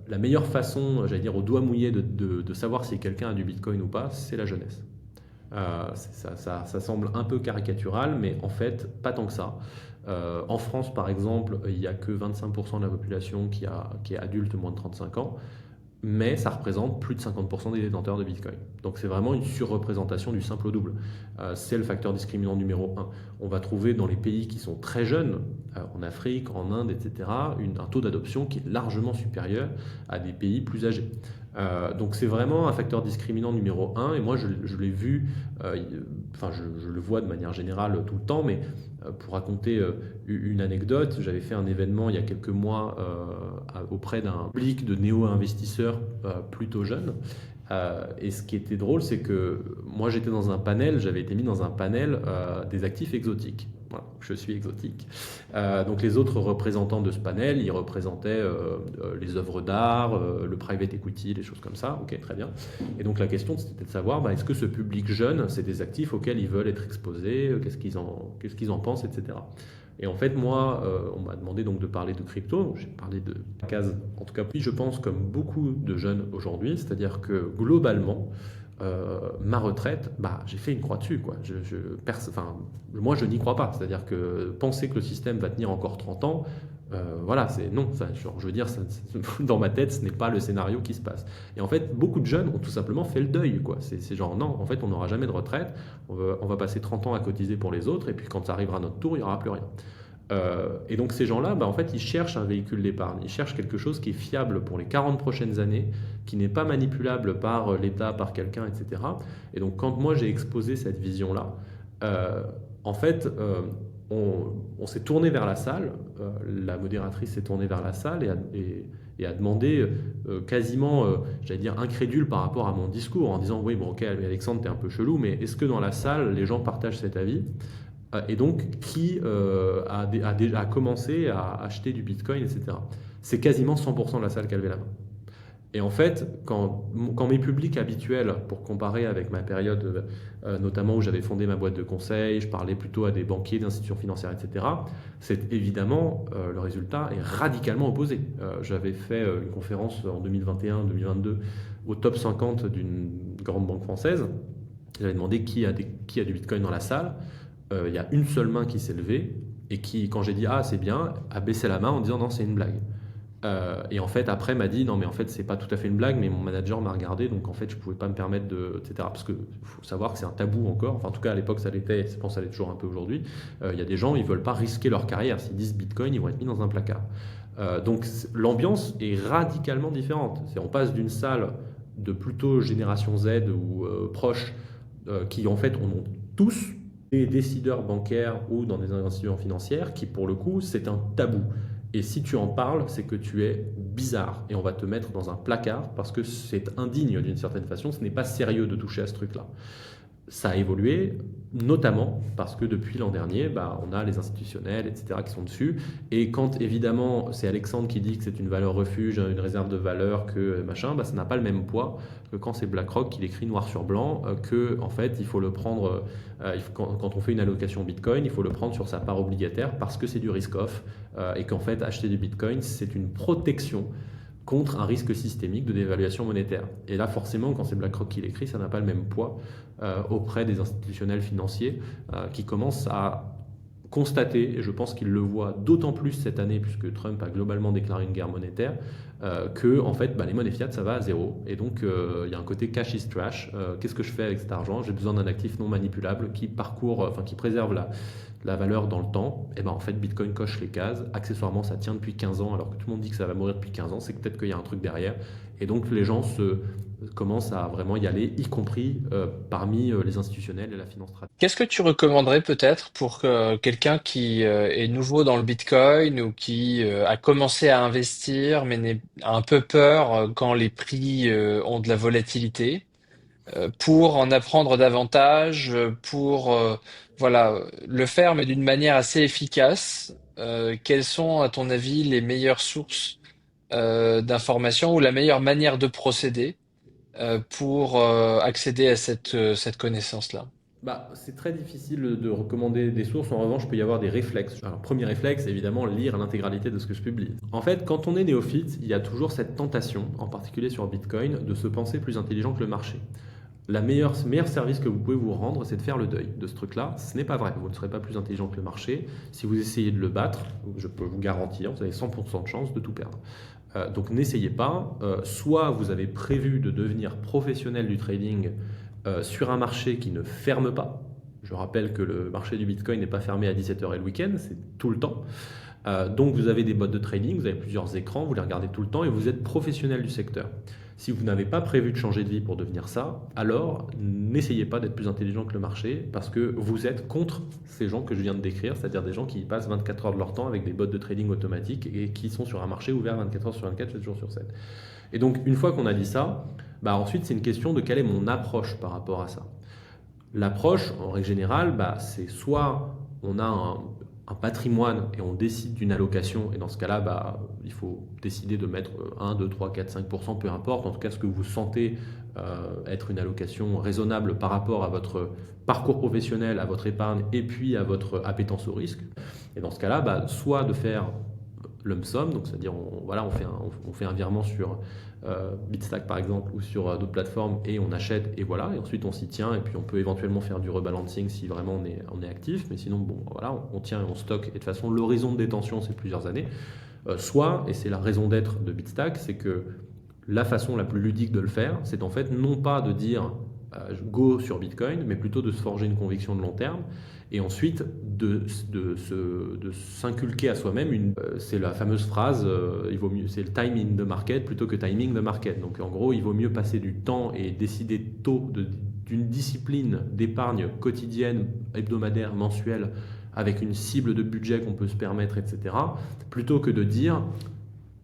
La meilleure façon, j'allais dire au doigt mouillé, de savoir si quelqu'un a du Bitcoin ou pas, c'est la jeunesse. Ça semble un peu caricatural, mais en fait, pas tant que ça. En France, par exemple, il n'y a que 25% de la population qui est adulte moins de 35 ans, mais ça représente plus de 50% des détenteurs de Bitcoin. Donc c'est vraiment une surreprésentation du simple au double. C'est le facteur discriminant numéro un. On va trouver dans les pays qui sont très jeunes, en Afrique, en Inde, etc., un taux d'adoption qui est largement supérieur à des pays plus âgés. Donc c'est vraiment un facteur discriminant numéro un, et moi je l'ai vu, enfin je le vois de manière générale tout le temps, mais pour raconter une anecdote, j'avais fait un événement il y a quelques mois auprès d'un public de néo-investisseurs plutôt jeunes. Et ce qui était drôle, c'est que moi j'étais dans un panel, j'avais été mis dans un panel des actifs exotiques. Voilà, je suis exotique. Donc les autres représentants de ce panel, ils représentaient les œuvres d'art, le private equity, des choses comme ça. Ok, très bien. Et donc la question, c'était de savoir, bah, est-ce que ce public jeune, c'est des actifs auxquels ils veulent être exposés, qu'est-ce qu'ils en pensent, etc. Et en fait, moi, on m'a demandé donc de parler de crypto. J'ai parlé de case, en tout cas, puis je pense comme beaucoup de jeunes aujourd'hui, c'est-à-dire que globalement, ma retraite, bah, j'ai fait une croix dessus, quoi. Enfin, moi, je n'y crois pas. C'est-à-dire que penser que le système va tenir encore 30 ans, voilà, c'est non. Ça, je veux dire, dans ma tête, ce n'est pas le scénario qui se passe. Et en fait, beaucoup de jeunes ont tout simplement fait le deuil, quoi. C'est genre, non, en fait, on n'aura jamais de retraite. On va passer 30 ans à cotiser pour les autres, et puis quand ça arrivera à notre tour, il n'y aura plus rien. Et donc ces gens-là, bah, en fait, ils cherchent un véhicule d'épargne, ils cherchent quelque chose qui est fiable pour les 40 prochaines années, qui n'est pas manipulable par l'État, par quelqu'un, etc. Et donc quand moi j'ai exposé cette vision-là, euh, en fait, on s'est tourné vers la salle, la modératrice s'est tournée vers la salle et a demandé quasiment, j'allais dire, incrédule par rapport à mon discours, en disant, oui, bon, ok, Alexandre, t'es un peu chelou, mais est-ce que dans la salle, les gens partagent cet avis? Et donc qui a commencé à acheter du Bitcoin, etc. C'est quasiment 100% de la salle qui a levé la main. Et en fait, quand mes publics habituels, pour comparer avec ma période, notamment où j'avais fondé ma boîte de conseil, je parlais plutôt à des banquiers, d'institutions financières, etc., c'est évidemment, le résultat est radicalement opposé. J'avais fait une conférence en 2021-2022 au top 50 d'une grande banque française. J'avais demandé qui a du Bitcoin dans la salle. Il y a une seule main qui s'est levée et qui, quand j'ai dit «Ah, c'est bien», a baissé la main en disant «Non, c'est une blague». Et en fait, après, m'a dit «Non, mais en fait, c'est pas tout à fait une blague, mais mon manager m'a regardé, donc en fait, je pouvais pas me permettre de... etc.» Parce qu'il faut savoir que c'est un tabou encore. Enfin, en tout cas, à l'époque, ça l'était, je pense que ça l'est toujours un peu aujourd'hui. Il y a des gens, ils veulent pas risquer leur carrière. S'ils disent Bitcoin, ils vont être mis dans un placard. Donc, l'ambiance est radicalement différente. On passe d'une salle de plutôt génération Z ou proche, qui en fait, on ont tous des décideurs bancaires ou dans des institutions financières qui, pour le coup, c'est un tabou. Et si tu en parles, c'est que tu es bizarre et on va te mettre dans un placard parce que c'est indigne d'une certaine façon. Ce n'est pas sérieux de toucher à ce truc-là. Ça a évolué, notamment parce que depuis l'an dernier, bah, on a les institutionnels, etc., qui sont dessus. Et quand, évidemment, c'est Alexandre qui dit que c'est une valeur refuge, une réserve de valeur, que machin, bah, ça n'a pas le même poids que quand c'est BlackRock qui l'écrit noir sur blanc, que, en fait, il faut le prendre, quand on fait une allocation Bitcoin, il faut le prendre sur sa part obligataire parce que c'est du risk-off, et qu'en fait, acheter du Bitcoin, c'est une protection contre un risque systémique de dévaluation monétaire. Et là, forcément, quand c'est BlackRock qui l'écrit, ça n'a pas le même poids auprès des institutionnels financiers qui commencent à constater, et je pense qu'ils le voient d'autant plus cette année, puisque Trump a globalement déclaré une guerre monétaire, que en fait, bah, les monnaies fiat, ça va à zéro. Et donc, il y a un côté cash is trash. Qu'est-ce que je fais avec cet argent? J'ai besoin d'un actif non manipulable qui parcourt, enfin qui préserve la valeur dans le temps. Et ben en fait, Bitcoin coche les cases. Accessoirement, ça tient depuis 15 ans, alors que tout le monde dit que ça va mourir depuis 15 ans. C'est que peut-être qu'il y a un truc derrière. Et donc, les gens commencent à vraiment y aller, y compris parmi les institutionnels et la finance traditionnelle. Qu'est-ce que tu recommanderais peut-être pour quelqu'un qui est nouveau dans le Bitcoin ou qui a commencé à investir mais a un peu peur quand les prix ont de la volatilité, pour en apprendre davantage, pour voilà le faire mais d'une manière assez efficace? Quelles sont à ton avis les meilleures sources d'informations ou la meilleure manière de procéder pour accéder à cette connaissance-là? Bah, c'est très difficile de recommander des sources. En revanche, il peut y avoir des réflexes. Alors, premier réflexe, évidemment, lire l'intégralité de ce que je publie. En fait, quand on est néophyte, il y a toujours cette tentation, en particulier sur Bitcoin, de se penser plus intelligent que le marché. Meilleur service que vous pouvez vous rendre, c'est de faire le deuil de ce truc-là. Ce n'est pas vrai. Vous ne serez pas plus intelligent que le marché. Si vous essayez de le battre, je peux vous garantir, vous avez 100% de chance de tout perdre. Donc n'essayez pas. Soit vous avez prévu de devenir professionnel du trading sur un marché qui ne ferme pas. Je rappelle que le marché du Bitcoin n'est pas fermé à 17 heures et le week-end, c'est tout le temps. Donc vous avez des bots de trading, vous avez plusieurs écrans, vous les regardez tout le temps et vous êtes professionnel du secteur. Si vous n'avez pas prévu de changer de vie pour devenir ça, alors n'essayez pas d'être plus intelligent que le marché parce que vous êtes contre ces gens que je viens de décrire, c'est-à-dire des gens qui passent 24 heures de leur temps avec des bots de trading automatiques et qui sont sur un marché ouvert 24 heures sur 24, 7 jours sur 7. Et donc une fois qu'on a dit ça, bah ensuite c'est une question de quelle est mon approche par rapport à ça. L'approche, en règle générale, bah, c'est soit on a un patrimoine et on décide d'une allocation, et dans ce cas-là, bah, il faut décider de mettre 1, 2, 3, 4, 5%, peu importe, en tout cas ce que vous sentez être une allocation raisonnable par rapport à votre parcours professionnel, à votre épargne et puis à votre appétence au risque. Et dans ce cas-là, bah, soit de faire lump sum, donc c'est-à-dire voilà, on fait un virement sur Bitstack par exemple ou sur d'autres plateformes et on achète et voilà, et ensuite on s'y tient et puis on peut éventuellement faire du rebalancing si vraiment on est actif, mais sinon bon voilà, on tient et on stocke et de toute façon l'horizon de détention c'est plusieurs années. Soit, et c'est la raison d'être de Bitstack, c'est que la façon la plus ludique de le faire, c'est en fait non pas de dire go sur Bitcoin, mais plutôt de se forger une conviction de long terme et ensuite de s'inculquer à soi-même c'est la fameuse phrase il vaut mieux c'est le time in the market plutôt que timing the market. Donc en gros, il vaut mieux passer du temps et décider tôt d'une discipline d'épargne quotidienne, hebdomadaire, mensuelle avec une cible de budget qu'on peut se permettre, etc., plutôt que de dire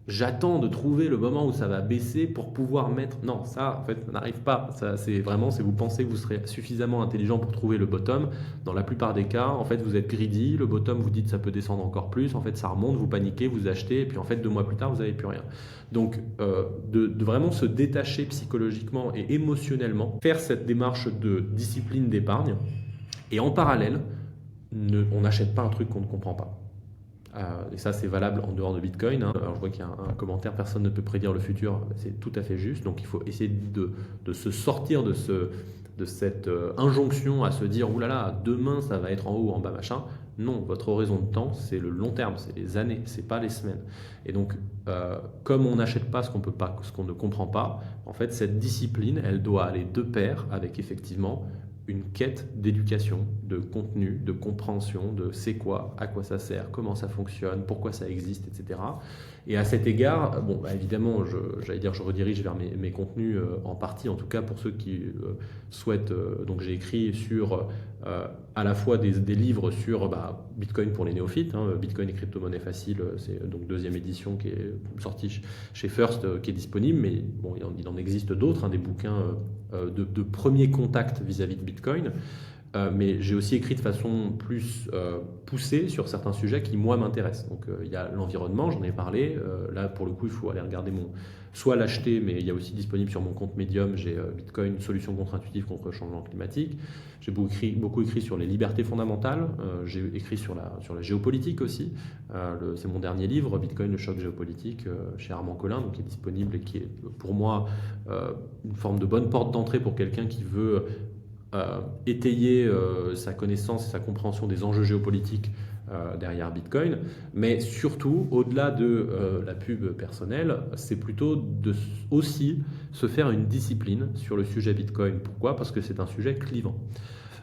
j'attends de trouver le moment où ça va baisser pour pouvoir mettre. Non, ça, en fait, ça n'arrive pas. Ça, c'est vraiment, c'est vous pensez que vous serez suffisamment intelligent pour trouver le bottom. Dans la plupart des cas, en fait, vous êtes greedy. Le bottom, vous dites ça peut descendre encore plus. En fait, ça remonte, vous paniquez, vous achetez, et puis en fait, 2 mois plus tard, vous n'avez plus rien. Donc, de vraiment se détacher psychologiquement et émotionnellement, faire cette démarche de discipline d'épargne, et en parallèle, on n'achète pas un truc qu'on ne comprend pas. Et ça, c'est valable en dehors de Bitcoin, hein. Alors, je vois qu'il y a un commentaire, personne ne peut prédire le futur, c'est tout à fait juste. Donc, il faut essayer de se sortir de cette injonction à se dire, oulala, demain, ça va être en haut ou en bas, machin. Non, votre horizon de temps, c'est le long terme, c'est les années, c'est pas les semaines. Et donc, comme on n'achète pas ce qu'on ne comprend pas, en fait, cette discipline, elle doit aller de pair avec effectivement une quête d'éducation, de contenu, de compréhension de c'est quoi, à quoi ça sert, comment ça fonctionne, pourquoi ça existe, etc. Et à cet égard, bon, bah, évidemment, j'allais dire, je redirige vers mes contenus en partie, en tout cas pour ceux qui souhaitent. Donc j'ai écrit sur à la fois des livres sur Bitcoin pour les néophytes, hein, Bitcoin et crypto-monnaie facile, c'est donc deuxième édition qui est sortie chez First, qui est disponible, mais bon, il en existe d'autres, hein, des bouquins de premier contact vis-à-vis de Bitcoin. Mais j'ai aussi écrit de façon plus poussée sur certains sujets qui, moi, m'intéressent. Donc, il y a l'environnement, j'en ai parlé. Là, pour le coup, il faut aller regarder soit l'acheter, mais il y a aussi disponible sur mon compte Medium, j'ai Bitcoin, solution contre-intuitive contre le changement climatique. J'ai beaucoup écrit sur les libertés fondamentales. J'ai écrit sur la géopolitique aussi. C'est mon dernier livre, Bitcoin, le choc géopolitique, chez Armand Collin, donc qui est disponible et qui est, pour moi, une forme de bonne porte d'entrée pour quelqu'un qui veut étayer sa connaissance et sa compréhension des enjeux géopolitiques derrière Bitcoin, mais surtout, au-delà de la pub personnelle, c'est plutôt aussi se faire une discipline sur le sujet Bitcoin. Pourquoi? Parce que c'est un sujet clivant.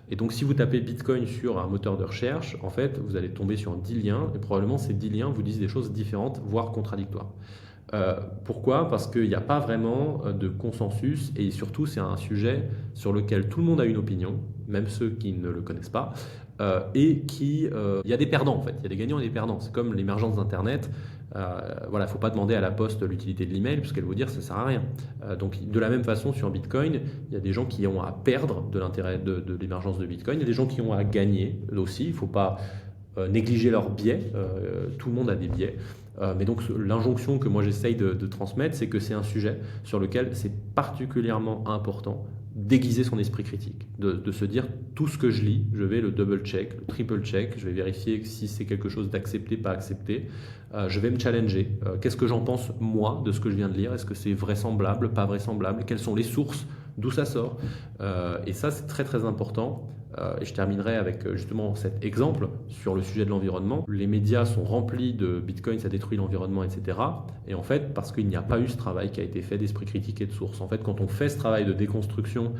Et donc, si vous tapez Bitcoin sur un moteur de recherche, en fait, vous allez tomber sur 10 liens, et probablement ces 10 liens vous disent des choses différentes, voire contradictoires. Pourquoi? Parce qu'il n'y a pas vraiment de consensus et surtout c'est un sujet sur lequel tout le monde a une opinion, même ceux qui ne le connaissent pas, il y a des perdants en fait, il y a des gagnants et des perdants. C'est comme l'émergence d'Internet. Voilà, faut pas demander à la poste l'utilité de l'email puisqu'elle va vous dire ça sert à rien. Donc de la même façon sur Bitcoin, il y a des gens qui ont à perdre de l'intérêt de l'émergence de Bitcoin, il y a des gens qui ont à gagner aussi. Il faut pas négliger leurs biais. Tout le monde a des biais. Mais donc l'injonction que moi j'essaye de transmettre, c'est que c'est un sujet sur lequel c'est particulièrement important d'aiguiser son esprit critique, de se dire tout ce que je lis, je vais le double check, le triple check, je vais vérifier si c'est quelque chose d'accepté, pas accepté, je vais me challenger, qu'est-ce que j'en pense moi de ce que je viens de lire, est-ce que c'est vraisemblable, pas vraisemblable, quelles sont les sources, d'où ça sort, et ça c'est très très important. Et je terminerai avec justement cet exemple sur le sujet de l'environnement. Les médias sont remplis de Bitcoin, ça détruit l'environnement, etc. Et en fait, parce qu'il n'y a pas eu ce travail qui a été fait d'esprit critique et de source. En fait, quand on fait ce travail de déconstruction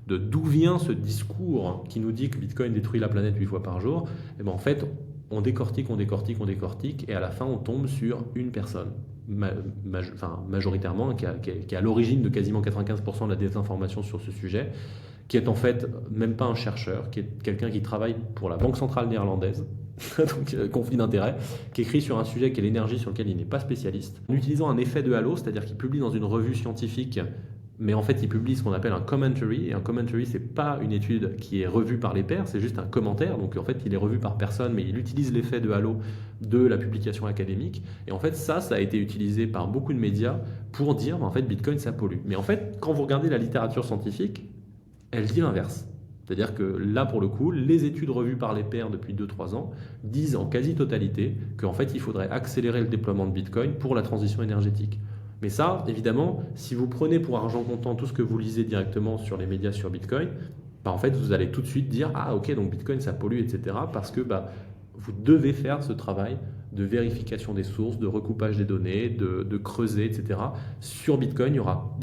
de d'où vient ce discours qui nous dit que Bitcoin détruit la planète 8 fois par jour, et ben en fait, on décortique, on décortique, on décortique, et à la fin, on tombe sur une personne, majoritairement, qui est à l'origine de quasiment 95% de la désinformation sur ce sujet, qui est en fait même pas un chercheur, qui est quelqu'un qui travaille pour la Banque centrale néerlandaise, donc conflit d'intérêts, qui écrit sur un sujet qui est l'énergie sur lequel il n'est pas spécialiste, en utilisant un effet de halo, c'est-à-dire qu'il publie dans une revue scientifique, mais en fait il publie ce qu'on appelle un commentary, et un commentary c'est pas une étude qui est revue par les pairs, c'est juste un commentaire, donc en fait il est revu par personne, mais il utilise l'effet de halo de la publication académique, et en fait ça a été utilisé par beaucoup de médias pour dire en fait Bitcoin ça pollue. Mais en fait quand vous regardez la littérature scientifique, elle dit l'inverse. C'est-à-dire que là, pour le coup, les études revues par les pairs depuis 2-3 ans disent en quasi-totalité qu'en fait, il faudrait accélérer le déploiement de Bitcoin pour la transition énergétique. Mais ça, évidemment, si vous prenez pour argent comptant tout ce que vous lisez directement sur les médias sur Bitcoin, en fait, vous allez tout de suite dire ah ok, donc Bitcoin ça pollue, etc. Parce que vous devez faire ce travail de vérification des sources, de recoupage des données, de creuser, etc. Sur Bitcoin, il n'y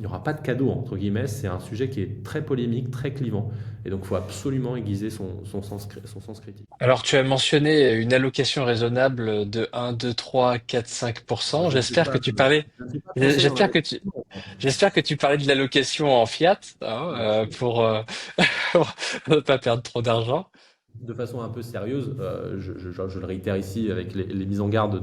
aura pas de cadeau, entre guillemets. C'est un sujet qui est très polémique, très clivant. Et donc, il faut absolument aiguiser son sens critique. Alors, tu as mentionné une allocation raisonnable de 1, 2, 3, 4, Moi, 5%. je ne suis pas, je ne suis pas conseiller en J'espère que tu, investissement. j'espère que tu parlais de l'allocation en fiat, hein, Bien sûr. pour ne pas perdre trop d'argent. De façon un peu sérieuse, je le réitère ici avec les mises en garde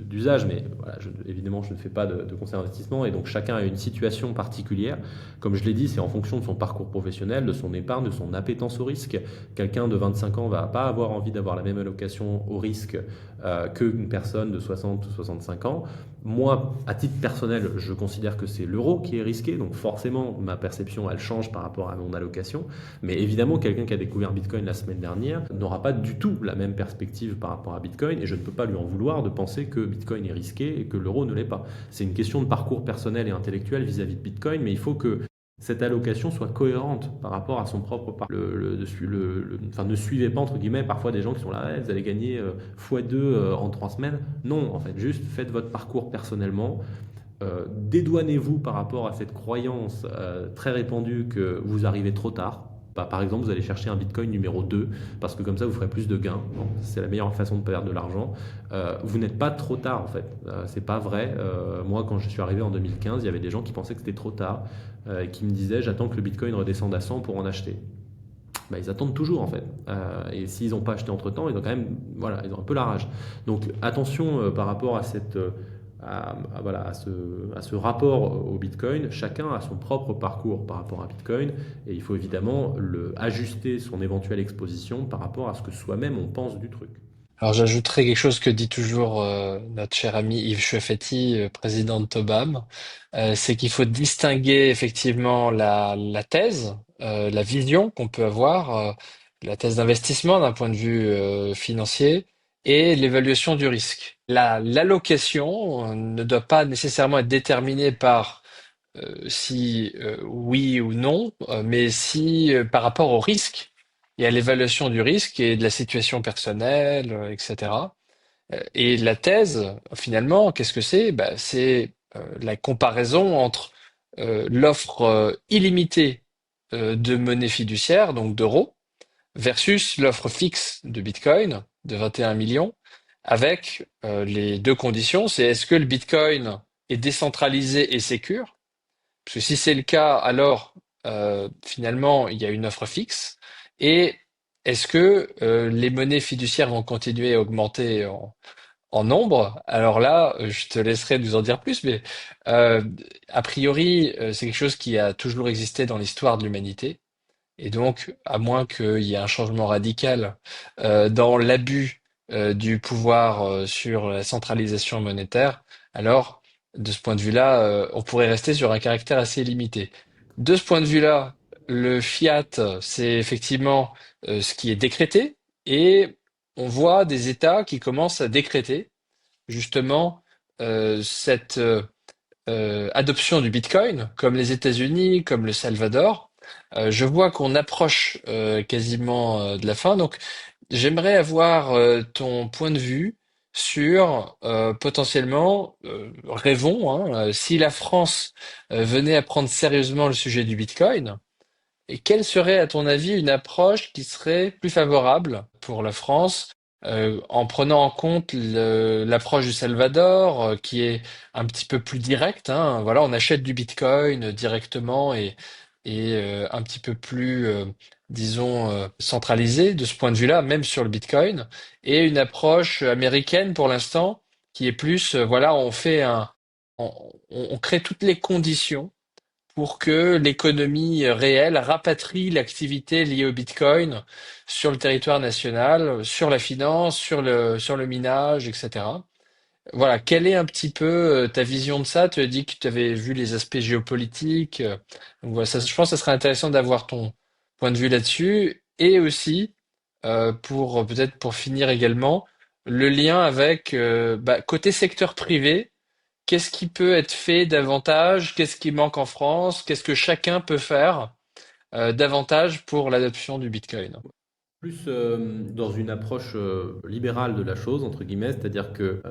d'usage, mais voilà, évidemment, je ne fais pas de conseil d'investissement et donc chacun a une situation particulière. Comme je l'ai dit, c'est en fonction de son parcours professionnel, de son épargne, de son appétence au risque. Quelqu'un de 25 ans va pas avoir envie d'avoir la même allocation au risque qu'une personne de 60 ou 65 ans. Moi, à titre personnel, je considère que c'est l'euro qui est risqué, donc forcément, ma perception, elle change par rapport à mon allocation. Mais évidemment, quelqu'un qui a découvert Bitcoin la semaine dernière n'aura pas du tout la même perspective par rapport à Bitcoin et je ne peux pas lui en vouloir de penser que Bitcoin est risqué et que l'euro ne l'est pas. C'est une question de parcours personnel et intellectuel vis-à-vis de Bitcoin, mais il faut que cette allocation soit cohérente par rapport à son propre parcours. Enfin, ne suivez pas, entre guillemets, parfois des gens qui sont là, ouais, vous allez gagner x2 en 3 semaines. Non, en fait, juste faites votre parcours personnellement. Dédouanez-vous par rapport à cette croyance très répandue que vous arrivez trop tard. Par exemple, vous allez chercher un Bitcoin numéro 2 parce que comme ça, vous ferez plus de gains. Bon, c'est la meilleure façon de perdre de l'argent. Vous n'êtes pas trop tard en fait. C'est pas vrai. Moi, quand je suis arrivé en 2015, il y avait des gens qui pensaient que c'était trop tard et qui me disaient j'attends que le Bitcoin redescende à 100 pour en acheter. bah, ils attendent toujours en fait. Et s'ils n'ont pas acheté entre-temps, ils ont quand même, voilà, ils ont un peu la rage. Donc attention par rapport à voilà, à ce rapport au Bitcoin. Chacun a son propre parcours par rapport à Bitcoin et il faut évidemment ajuster son éventuelle exposition par rapport à ce que soi-même on pense du truc. Alors j'ajouterais quelque chose que dit toujours notre cher ami Yves Chefetti, président de Tobam, c'est qu'il faut distinguer effectivement la thèse, la vision qu'on peut avoir, la thèse d'investissement d'un point de vue financier, et l'évaluation du risque. L'allocation ne doit pas nécessairement être déterminée par si oui ou non, mais si par rapport au risque et à l'évaluation du risque et de la situation personnelle, etc. Et la thèse, finalement, qu'est-ce que c'est? Bah, c'est la comparaison entre l'offre illimitée de monnaie fiduciaire, donc d'euros, versus l'offre fixe de Bitcoin de 21 millions, avec les deux conditions, c'est est-ce que le Bitcoin est décentralisé et sécure? Parce que si c'est le cas, alors finalement, il y a une offre fixe. Et est-ce que les monnaies fiduciaires vont continuer à augmenter en nombre? Alors là, je te laisserai nous en dire plus, mais euh, a priori, c'est quelque chose qui a toujours existé dans l'histoire de l'humanité. Et donc, à moins qu'il y ait un changement radical dans l'abus du pouvoir sur la centralisation monétaire, alors, de ce point de vue-là, on pourrait rester sur un caractère assez limité. De ce point de vue-là, le fiat, c'est effectivement ce qui est décrété, et on voit des États qui commencent à décréter justement cette adoption du Bitcoin, comme les États-Unis, comme le Salvador. Je vois qu'on approche quasiment de la fin, donc j'aimerais avoir ton point de vue sur potentiellement, rêvons, hein, si la France venait à prendre sérieusement le sujet du Bitcoin, et quelle serait, à ton avis, une approche qui serait plus favorable pour la France, en prenant en compte l'approche du Salvador, qui est un petit peu plus directe, hein. Voilà, on achète du Bitcoin directement et un petit peu plus, disons, centralisé de ce point de vue-là, même sur le Bitcoin, et une approche américaine pour l'instant, qui est plus, voilà, on crée toutes les conditions pour que l'économie réelle rapatrie l'activité liée au Bitcoin sur le territoire national, sur la finance, sur le minage, etc. Voilà, quelle est un petit peu ta vision de ça? Tu as dit que tu avais vu les aspects géopolitiques. Donc voilà, ça, je pense que ça serait intéressant d'avoir ton point de vue là-dessus. Et aussi, pour peut-être pour finir également, le lien avec côté secteur privé. Qu'est-ce qui peut être fait davantage? Qu'est-ce qui manque en France? Qu'est-ce que chacun peut faire davantage pour l'adoption du Bitcoin? Plus dans une approche libérale de la chose, entre guillemets, c'est-à-dire que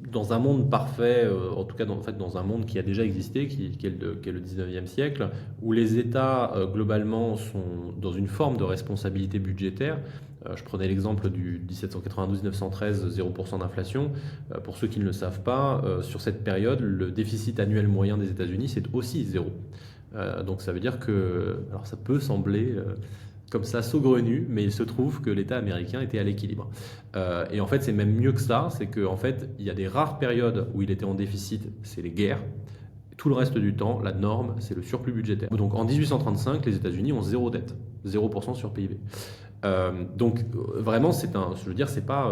dans un monde parfait, en tout cas en fait, dans un monde qui a déjà existé, qui est le 19e siècle, où les États globalement sont dans une forme de responsabilité budgétaire. Je prenais l'exemple du 1792-1913, 0% d'inflation. Pour ceux qui ne le savent pas, sur cette période, le déficit annuel moyen des États-Unis, c'est aussi zéro. Donc ça veut dire que, alors ça peut sembler comme ça saugrenu, mais il se trouve que l'État américain était à l'équilibre. Et en fait, c'est même mieux que ça, c'est qu'en fait, il y a des rares périodes où il était en déficit, c'est les guerres. Tout le reste du temps, la norme, c'est le surplus budgétaire. Donc en 1835, les États-Unis ont zéro dette, 0% sur PIB. Donc vraiment, je veux dire, c'est pas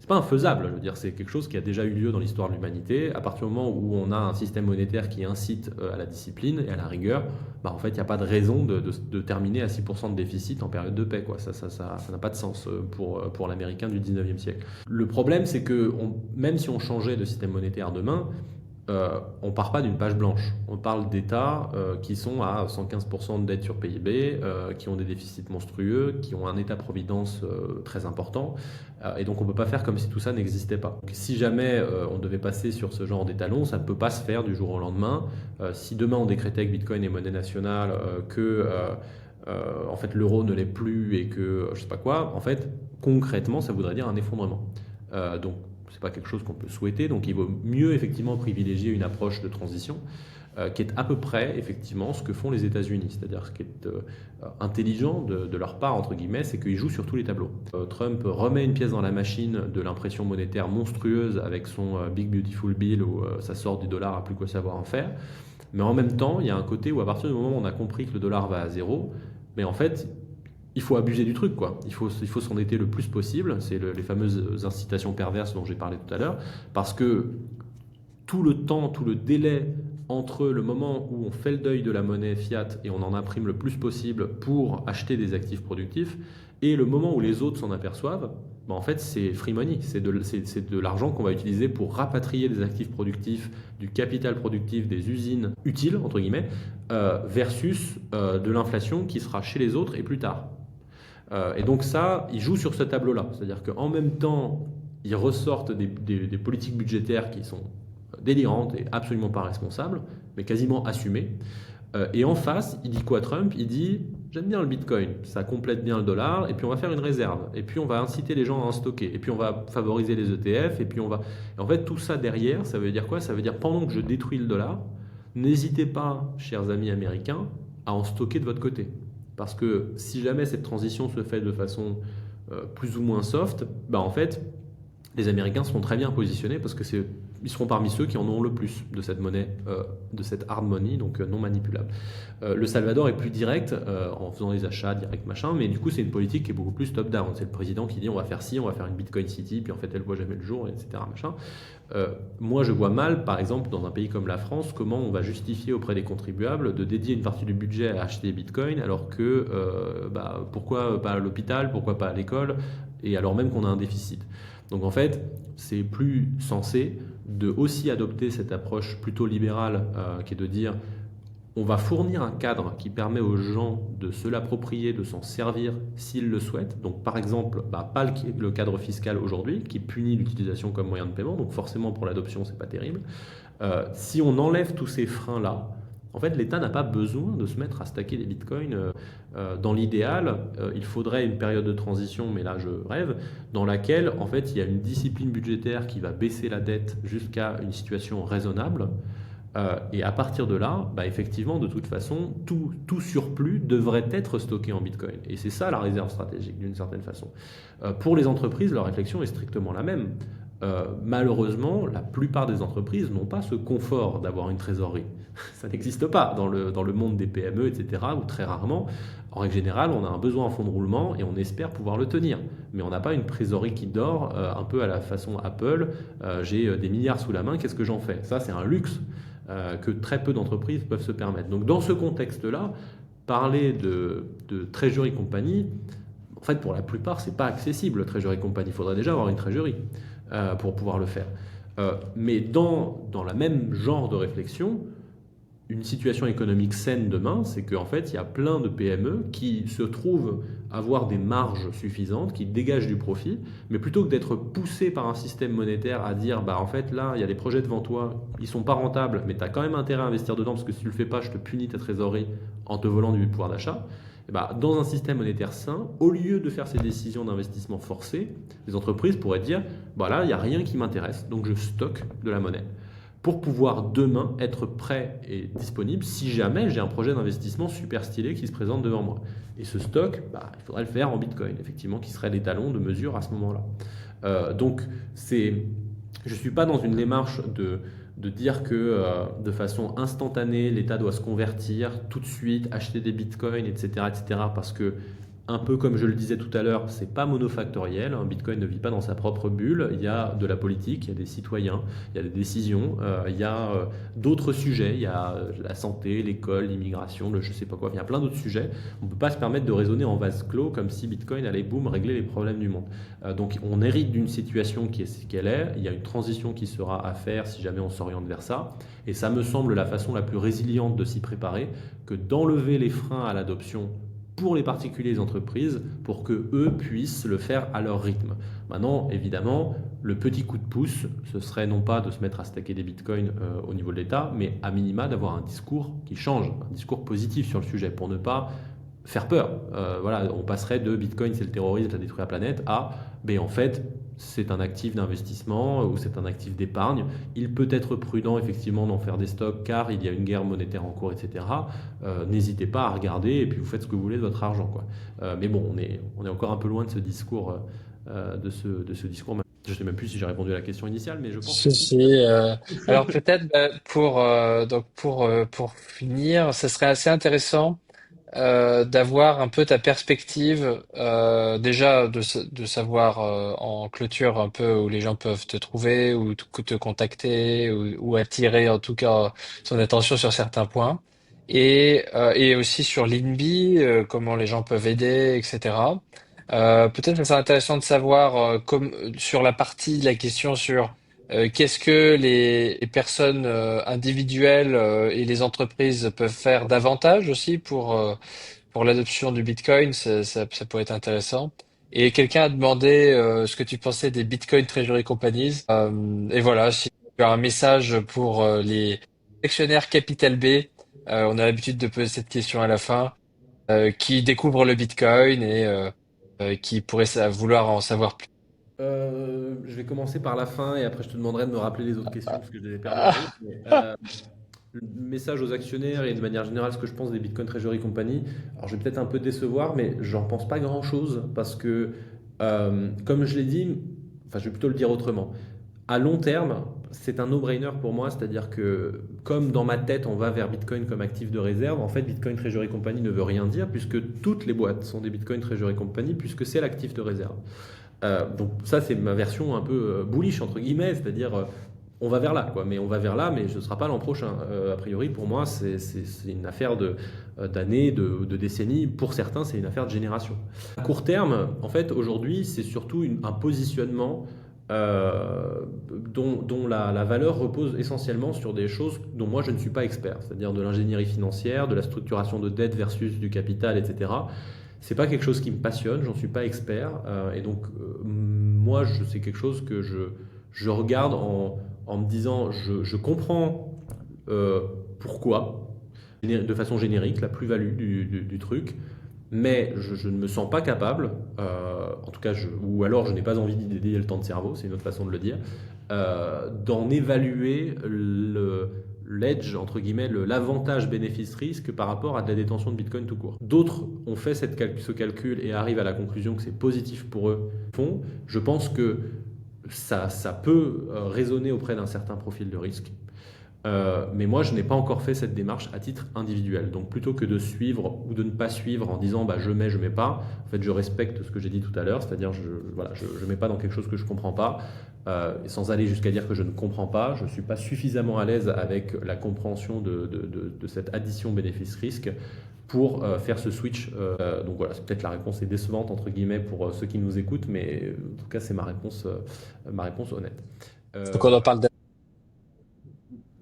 infaisable. Je veux dire, c'est quelque chose qui a déjà eu lieu dans l'histoire de l'humanité. À partir du moment où on a un système monétaire qui incite à la discipline et à la rigueur, bah, en fait, il n'y a pas de raison de terminer à 6% de déficit en période de paix, quoi. Ça n'a pas de sens pour l'Américain du 19e siècle. Le problème, c'est que même si on changeait de système monétaire demain, on part pas d'une page blanche. On parle d'États qui sont à 115% de dette sur PIB, qui ont des déficits monstrueux, qui ont un État-providence très important. Et donc on ne peut pas faire comme si tout ça n'existait pas. Donc, si jamais on devait passer sur ce genre d'étalon, ça ne peut pas se faire du jour au lendemain. Si demain on décrétait que Bitcoin est monnaie nationale, que en fait l'euro ne l'est plus et que je sais pas quoi, en fait concrètement ça voudrait dire un effondrement. Donc c'est pas quelque chose qu'on peut souhaiter, donc il vaut mieux effectivement privilégier une approche de transition. qui est à peu près effectivement ce que font les États-Unis. C'est-à-dire ce qui est intelligent de leur part, entre guillemets, c'est qu'ils jouent sur tous les tableaux. Trump remet une pièce dans la machine de l'impression monétaire monstrueuse avec son Big Beautiful Bill où ça sort du dollar à plus quoi savoir en faire. Mais en même temps, il y a un côté où à partir du moment où on a compris que le dollar va à zéro, mais en fait, il faut abuser du truc, quoi. Il faut s'endetter le plus possible. C'est les fameuses incitations perverses dont j'ai parlé tout à l'heure. Parce que tout le temps, tout le délai entre le moment où on fait le deuil de la monnaie fiat et on en imprime le plus possible pour acheter des actifs productifs, et le moment où les autres s'en aperçoivent, en fait, c'est free money. C'est de l'argent qu'on va utiliser pour rapatrier des actifs productifs, du capital productif, des usines utiles, entre guillemets, versus de l'inflation qui sera chez les autres et plus tard. Et donc ça, ils jouent sur ce tableau-là. C'est-à-dire qu'en même temps, ils ressortent des politiques budgétaires qui sont délirantes et absolument pas responsables, mais quasiment assumées. Et en face, il dit quoi Trump? Il dit, j'aime bien le Bitcoin, ça complète bien le dollar, et puis on va faire une réserve, et puis on va inciter les gens à en stocker, et puis on va favoriser les ETF, et puis on va... Et en fait, tout ça derrière, ça veut dire quoi? Ça veut dire pendant que je détruis le dollar, n'hésitez pas, chers amis américains, à en stocker de votre côté. Parce que si jamais cette transition se fait de façon plus ou moins soft, en fait, les Américains seront très bien positionnés parce que ils seront parmi ceux qui en auront le plus de cette monnaie, de cette hard money, donc non manipulable. Le Salvador est plus direct en faisant les achats directs, machin, mais du coup, c'est une politique qui est beaucoup plus top-down. C'est le président qui dit on va faire ci, on va faire une Bitcoin City, puis en fait, elle voit jamais le jour, etc. Machin. Moi, je vois mal, par exemple, dans un pays comme la France, comment on va justifier auprès des contribuables de dédier une partie du budget à acheter des bitcoins, alors que pourquoi pas à l'hôpital, pourquoi pas à l'école, et alors même qu'on a un déficit. Donc en fait, c'est plus sensé de aussi adopter cette approche plutôt libérale qui est de dire on va fournir un cadre qui permet aux gens de se l'approprier, de s'en servir s'ils le souhaitent. Donc par exemple, pas le cadre fiscal aujourd'hui qui punit l'utilisation comme moyen de paiement, donc forcément pour l'adoption c'est pas terrible. Si on enlève tous ces freins-là, en fait, l'État n'a pas besoin de se mettre à stacker des bitcoins. Dans l'idéal, il faudrait une période de transition, mais là je rêve, dans laquelle en fait il y a une discipline budgétaire qui va baisser la dette jusqu'à une situation raisonnable. Et à partir de là, effectivement, de toute façon, tout surplus devrait être stocké en bitcoin. Et c'est ça la réserve stratégique, d'une certaine façon. Pour les entreprises, leur réflexion est strictement la même. Malheureusement, la plupart des entreprises n'ont pas ce confort d'avoir une trésorerie. Ça n'existe pas dans le monde des PME, etc., où très rarement, en règle générale, on a un besoin en fonds de roulement et on espère pouvoir le tenir. Mais on n'a pas une trésorerie qui dort, un peu à la façon Apple. J'ai des milliards sous la main, qu'est-ce que j'en fais? Ça, c'est un luxe que très peu d'entreprises peuvent se permettre. Donc dans ce contexte-là, parler de Treasury Company, en fait, pour la plupart, c'est pas accessible, le Treasury Company. Il faudrait déjà avoir une Treasury pour pouvoir le faire. Mais dans la même genre de réflexion, une situation économique saine demain, c'est qu'en fait, il y a plein de PME qui se trouvent avoir des marges suffisantes, qui dégagent du profit, mais plutôt que d'être poussés par un système monétaire à dire, en fait, là, il y a des projets devant toi, ils sont pas rentables, mais tu as quand même intérêt à investir dedans, parce que si tu le fais pas, je te punis ta trésorerie en te volant du pouvoir d'achat. Dans un système monétaire sain, au lieu de faire ces décisions d'investissement forcées, les entreprises pourraient dire, là, il n'y a rien qui m'intéresse, donc je stocke de la monnaie pour pouvoir demain être prêt et disponible si jamais j'ai un projet d'investissement super stylé qui se présente devant moi. Et ce stock, il faudrait le faire en Bitcoin, effectivement, qui serait l'étalon de mesure à ce moment-là. Donc, je ne suis pas dans une démarche de dire que de façon instantanée, l'État doit se convertir tout de suite, acheter des bitcoins, etc., etc., parce que un peu comme je le disais tout à l'heure, c'est pas monofactoriel. Un Bitcoin ne vit pas dans sa propre bulle. Il y a de la politique, il y a des citoyens, il y a des décisions, il y a d'autres sujets. Il y a la santé, l'école, l'immigration, je sais pas quoi. Il y a plein d'autres sujets. On peut pas se permettre de raisonner en vase clos comme si Bitcoin allait boum régler les problèmes du monde. Donc on hérite d'une situation qui est ce qu'elle est. Il y a une transition qui sera à faire si jamais on s'oriente vers ça. Et ça me semble la façon la plus résiliente de s'y préparer que d'enlever les freins à l'adoption pour les particuliers et les entreprises pour qu'eux puissent le faire à leur rythme. Maintenant, évidemment, le petit coup de pouce, ce serait non pas de se mettre à stacker des bitcoins au niveau de l'État, mais à minima d'avoir un discours qui change, un discours positif sur le sujet pour ne pas faire peur. On passerait de bitcoin c'est le terrorisme, ça détruit la planète à en fait c'est un actif d'investissement ou c'est un actif d'épargne. Il peut être prudent effectivement d'en faire des stocks car il y a une guerre monétaire en cours, etc. N'hésitez pas à regarder et puis vous faites ce que vous voulez de votre argent, quoi. Mais bon, on est encore un peu loin de ce discours, de ce discours. Je ne sais même plus si j'ai répondu à la question initiale, mais je pense que Si, oui. si, alors peut-être pour finir, ce serait assez intéressant d'avoir un peu ta perspective, déjà de savoir en clôture un peu où les gens peuvent te trouver ou te contacter ou attirer en tout cas son attention sur certains points et aussi sur l'INBI, comment les gens peuvent aider, etc. Peut-être que c'est intéressant de savoir comme sur la partie de la question sur qu'est-ce que les personnes individuelles et les entreprises peuvent faire davantage aussi pour l'adoption du Bitcoin, ça pourrait être intéressant. Et quelqu'un a demandé ce que tu pensais des Bitcoin Treasury Companies. Et voilà, si tu as un message pour les actionnaires Capital B, on a l'habitude de poser cette question à la fin, qui découvrent le Bitcoin et qui pourraient vouloir en savoir plus. Je vais commencer par la fin et après je te demanderai de me rappeler les autres questions parce que je les ai perdues en route. Le message aux actionnaires et de manière générale ce que je pense des Bitcoin Treasury Company. Alors je vais peut-être un peu décevoir, mais j'en pense pas grand-chose parce que, comme je l'ai dit, enfin je vais plutôt le dire autrement. À long terme, c'est un no-brainer pour moi, c'est-à-dire que comme dans ma tête on va vers Bitcoin comme actif de réserve, en fait Bitcoin Treasury Company ne veut rien dire puisque toutes les boîtes sont des Bitcoin Treasury Company puisque c'est l'actif de réserve. Donc ça, c'est ma version un peu bullish, entre guillemets, c'est-à-dire on va vers là, quoi. Mais on va vers là, mais ce ne sera pas l'an prochain. A priori, pour moi, c'est une affaire d'années, de décennies. Pour certains, c'est une affaire de génération. À court terme, en fait, aujourd'hui, c'est surtout un positionnement dont la valeur repose essentiellement sur des choses dont moi je ne suis pas expert, c'est-à-dire de l'ingénierie financière, de la structuration de dette versus du capital, etc. C'est pas quelque chose qui me passionne, j'en suis pas expert, et donc moi c'est quelque chose que je regarde en me disant je comprends euh, pourquoi, de façon générique, la plus-value du truc, mais je ne me sens pas capable, en tout cas, ou alors je n'ai pas envie d'y dédier le temps de cerveau, c'est une autre façon de le dire, d'en évaluer l'edge, entre guillemets, l'avantage bénéfice-risque par rapport à de la détention de Bitcoin tout court. D'autres ont fait ce calcul et arrivent à la conclusion que c'est positif pour eux. Je pense que ça peut résonner auprès d'un certain profil de risque. Mais moi, je n'ai pas encore fait cette démarche à titre individuel. Donc, plutôt que de suivre ou de ne pas suivre en disant bah, je mets pas, en fait, je respecte ce que j'ai dit tout à l'heure, c'est-à-dire voilà, je mets pas dans quelque chose que je comprends pas, et sans aller jusqu'à dire que je ne comprends pas, je ne suis pas suffisamment à l'aise avec la compréhension de cette addition bénéfice-risque pour faire ce switch. Donc voilà, c'est peut-être la réponse est décevante entre guillemets pour ceux qui nous écoutent, mais en tout cas, c'est ma réponse honnête. Donc on Euh, en parle.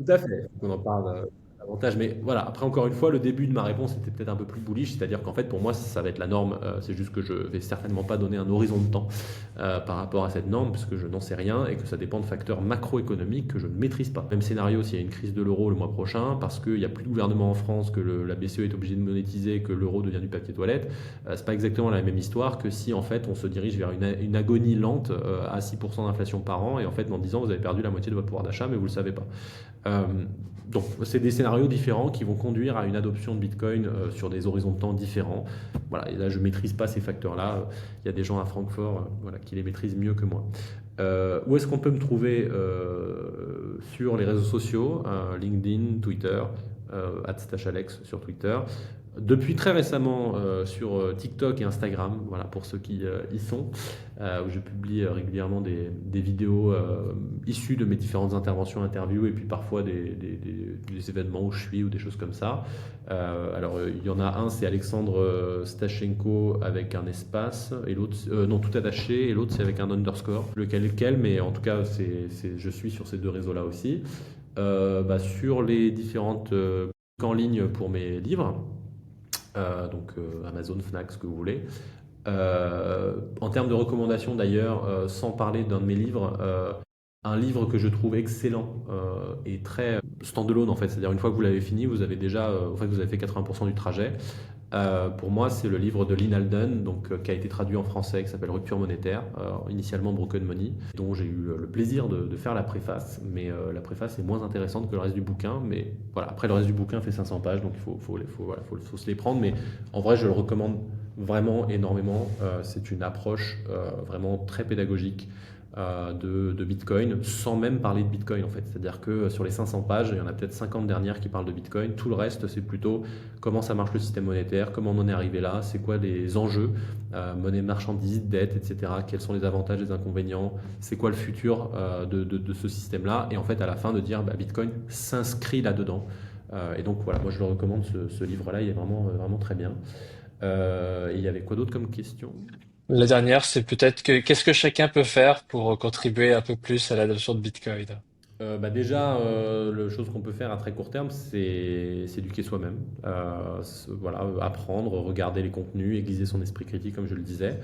Tout à fait, faut qu'on en parle davantage. Mais voilà, après encore une fois, le début de ma réponse était peut-être un peu plus bullish, c'est-à-dire qu'en fait pour moi ça va être la norme, c'est juste que je vais certainement pas donner un horizon de temps par rapport à cette norme, puisque je n'en sais rien et que ça dépend de facteurs macroéconomiques que je ne maîtrise pas. Même scénario s'il y a une crise de l'euro le mois prochain, parce qu'il n'y a plus de gouvernement en France, que la BCE est obligée de monétiser, que l'euro devient du papier toilette, c'est pas exactement la même histoire que si en fait on se dirige vers une agonie lente à 6% d'inflation par an, et en fait dans 10 ans vous avez perdu la moitié de votre pouvoir d'achat mais vous ne le savez pas. Euh, donc, c'est des scénarios différents qui vont conduire à une adoption de Bitcoin sur des horizons de temps différents. Voilà, et là, je ne maîtrise pas ces facteurs-là. Il y a des gens à Francfort voilà, qui les maîtrisent mieux que moi. Où est-ce qu'on peut me trouver sur les réseaux sociaux LinkedIn, Twitter, @stashalex sur Twitter. Depuis très récemment sur TikTok et Instagram, voilà, pour ceux qui y sont, où je publie régulièrement des vidéos issues de mes différentes interventions, interviews, et puis parfois des événements où je suis ou des choses comme ça. Alors il y en a un, c'est Alexandre Stachenko avec un espace, et l'autre, non, tout attaché, et l'autre c'est avec un underscore, lequel, mais en tout cas je suis sur ces deux réseaux-là aussi. Sur les différentes en ligne pour mes livres, donc Amazon, Fnac, ce que vous voulez. En termes de recommandations d'ailleurs, sans parler d'un de mes livres, un livre que je trouve excellent et très standalone en fait. C'est-à-dire une fois que vous l'avez fini, vous avez déjà, en fait, vous avez fait 80% du trajet. Pour moi, c'est le livre de Lynn Alden, donc, qui a été traduit en français, qui s'appelle Rupture monétaire, initialement Broken Money, dont j'ai eu le plaisir de faire la préface. Mais la préface est moins intéressante que le reste du bouquin. Mais voilà, après le reste du bouquin fait 500 pages, donc voilà, faut se les prendre. Mais en vrai, je le recommande vraiment énormément. C'est une approche vraiment très pédagogique de Bitcoin, sans même parler de Bitcoin en fait. C'est-à-dire que sur les 500 pages, il y en a peut-être 50 dernières qui parlent de Bitcoin. Tout le reste, c'est plutôt comment ça marche le système monétaire, comment on en est arrivé là, c'est quoi les enjeux, monnaie de marchandises, dette, etc. Quels sont les avantages et les inconvénients, c'est quoi le futur de ce système-là. Et en fait, à la fin, de dire bah, Bitcoin s'inscrit là-dedans. Et donc voilà, moi je le recommande, ce livre-là, il est vraiment, vraiment très bien. Et il y avait quoi d'autre comme question? La dernière, c'est peut-être que qu'est-ce que chacun peut faire pour contribuer un peu plus à l'adoption de Bitcoin? Bah déjà, la chose qu'on peut faire à très court terme, c'est s'éduquer soi-même. Voilà, apprendre, regarder les contenus, aiguiser son esprit critique, comme je le disais.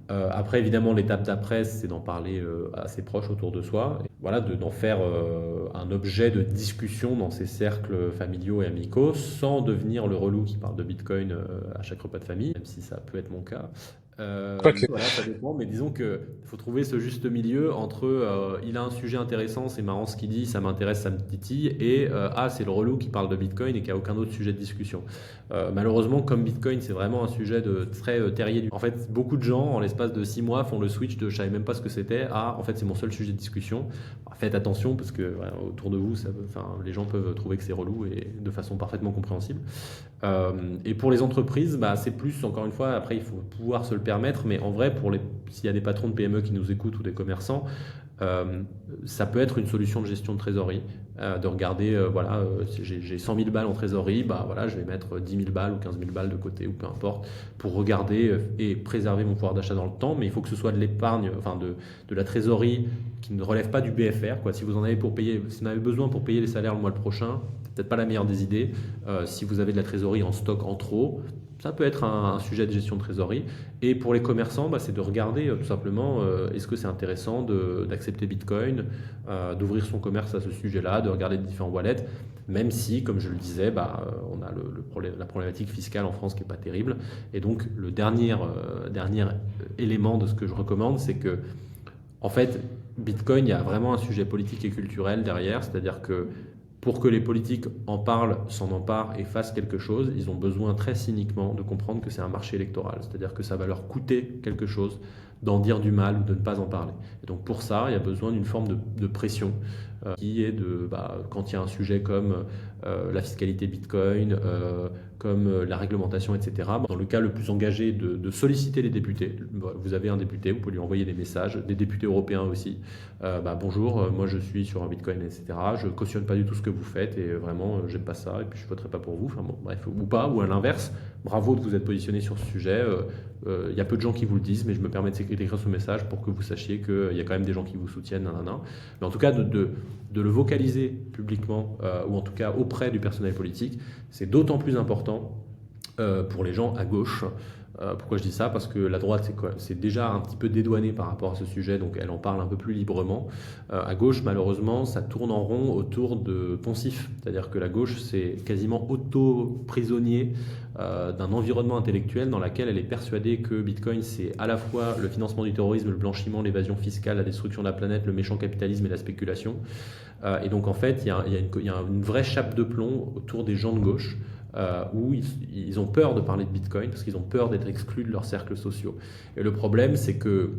Après, évidemment, l'étape d'après, c'est d'en parler à ses proches autour de soi. Et voilà, d'en faire un objet de discussion dans ses cercles familiaux et amicaux, sans devenir le relou qui parle de Bitcoin à chaque repas de famille, même si ça peut être mon cas. Quoique. Voilà, ça dépend, mais disons que faut trouver ce juste milieu entre il a un sujet intéressant, c'est marrant ce qu'il dit, ça m'intéresse, ça me titille, et ah, c'est le relou qui parle de Bitcoin et qui a aucun autre sujet de discussion. Malheureusement, comme Bitcoin, c'est vraiment un sujet de très terrier. En fait, beaucoup de gens, en l'espace de 6 mois, font le switch de je savais même pas ce que c'était à en fait, c'est mon seul sujet de discussion. Alors, faites attention parce que voilà, autour de vous, enfin, les gens peuvent trouver que c'est relou et de façon parfaitement compréhensible. Et pour les entreprises, bah, c'est plus, encore une fois, après il faut pouvoir se le permettre, mais en vrai, s'il y a des patrons de PME qui nous écoutent ou des commerçants, euh, ça peut être une solution de gestion de trésorerie, de regarder, voilà, si j'ai 100 000 balles en trésorerie, bah voilà, je vais mettre 10 000 balles ou 15 000 balles de côté ou peu importe, pour regarder et préserver mon pouvoir d'achat dans le temps, mais il faut que ce soit de l'épargne, enfin de la trésorerie qui ne relève pas du BFR, quoi. Si vous en avez pour payer, si vous en avez besoin pour payer les salaires le mois prochain, c'est peut-être pas la meilleure des idées. Si vous avez de la trésorerie en stock en trop, ça peut être un sujet de gestion de trésorerie. Et pour les commerçants, bah, c'est de regarder tout simplement est-ce que c'est intéressant d'accepter Bitcoin, d'ouvrir son commerce à ce sujet-là, de regarder les différents wallets, même si, comme je le disais, bah, on a la problématique fiscale en France qui n'est pas terrible. Et donc, le dernier élément de ce que je recommande, c'est que, en fait, Bitcoin, il y a vraiment un sujet politique et culturel derrière, c'est-à-dire que pour que les politiques en parlent, s'en emparent et fassent quelque chose, ils ont besoin très cyniquement de comprendre que c'est un marché électoral. C'est-à-dire que ça va leur coûter quelque chose d'en dire du mal ou de ne pas en parler. Et donc pour ça, il y a besoin d'une forme de pression qui est quand il y a un sujet comme la fiscalité Bitcoin, comme la réglementation, etc. Dans le cas le plus engagé, de solliciter les députés. Vous avez un député, vous pouvez lui envoyer des messages, des députés européens aussi. Bonjour, moi je suis sur un Bitcoin, etc. Je cautionne pas du tout ce que vous faites et vraiment j'aime pas ça et puis je voterai pas pour vous. Enfin bon, bref, ou pas, ou à l'inverse. Bravo de vous être positionné sur ce sujet. Il y a peu de gens qui vous le disent, mais je me permets d'écrire ce message pour que vous sachiez qu'il y a quand même des gens qui vous soutiennent. Nanana. Mais en tout cas, de le vocaliser publiquement ou en tout cas auprès du personnel politique, c'est d'autant plus important pour les gens à gauche. Pourquoi je dis ça? Parce que la droite, c'est déjà un petit peu dédouané par rapport à ce sujet, donc elle en parle un peu plus librement. À gauche, malheureusement, ça tourne en rond autour de poncifs. C'est-à-dire que la gauche, c'est quasiment auto-prisonnier d'un environnement intellectuel dans lequel elle est persuadée que Bitcoin, c'est à la fois le financement du terrorisme, le blanchiment, l'évasion fiscale, la destruction de la planète, le méchant capitalisme et la spéculation. Et donc, en fait, il y a une vraie chape de plomb autour des gens de gauche où ils ont peur de parler de Bitcoin parce qu'ils ont peur d'être exclus de leurs cercles sociaux. Et le problème, c'est que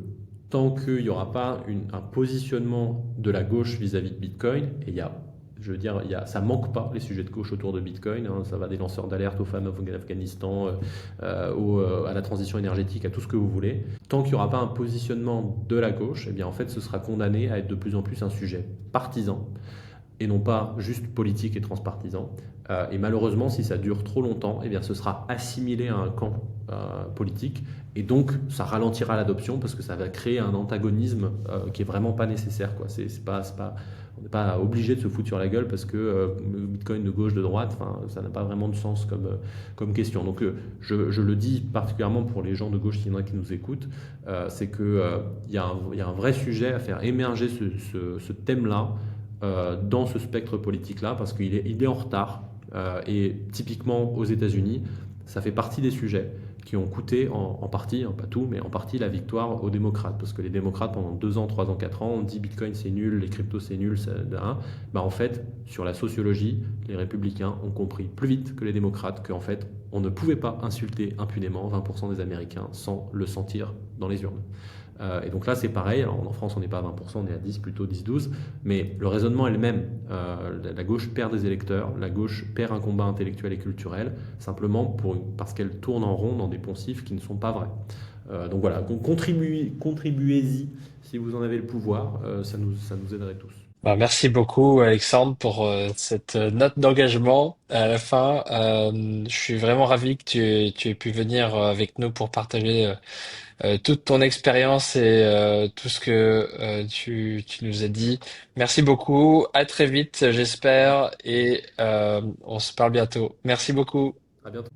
tant qu'il n'y aura pas un positionnement de la gauche vis-à-vis de Bitcoin, et je veux dire, ça manque pas les sujets de gauche autour de Bitcoin, hein, ça va des lanceurs d'alerte aux femmes en Afghanistan, à la transition énergétique, à tout ce que vous voulez. Tant qu'il n'y aura pas un positionnement de la gauche, eh bien en fait ce sera condamné à être de plus en plus un sujet partisan et non pas juste politique et transpartisan. Et malheureusement, si ça dure trop longtemps, eh bien, ce sera assimilé à un camp politique, et donc ça ralentira l'adoption parce que ça va créer un antagonisme qui est vraiment pas nécessaire, quoi. C'est pas, on n'est pas obligé de se foutre sur la gueule parce que le Bitcoin de gauche, de droite, enfin, ça n'a pas vraiment de sens comme question. Donc je le dis particulièrement pour les gens de gauche, s'il y en a qui nous écoutent, c'est qu'il y a un vrai sujet à faire émerger ce thème-là dans ce spectre politique-là parce qu'il est en retard. Et typiquement aux États-Unis, ça fait partie des sujets qui ont coûté en partie, hein, pas tout, mais en partie la victoire aux démocrates. Parce que les démocrates, pendant 2 ans, 3 ans, 4 ans, ont dit Bitcoin c'est nul, les cryptos c'est nul, hein. Bah, en fait, sur la sociologie, les républicains ont compris plus vite que les démocrates qu'en fait, on ne pouvait pas insulter impunément 20% des Américains sans le sentir dans les urnes. Et donc là, c'est pareil. Alors, en France, on n'est pas à 20%, on est à 10, plutôt 10-12. Mais le raisonnement est le même. La gauche perd des électeurs, la gauche perd un combat intellectuel et culturel, simplement parce qu'elle tourne en rond dans des poncifs qui ne sont pas vrais. Donc voilà, contribuez-y si vous en avez le pouvoir, ça nous aiderait tous. Bah, merci beaucoup, Alexandre, pour cette note d'engagement à la fin. Je suis vraiment ravi que tu aies pu venir avec nous pour partager toute ton expérience et tout ce que tu nous as dit. Merci beaucoup. À très vite, j'espère, et on se parle bientôt. Merci beaucoup. À bientôt.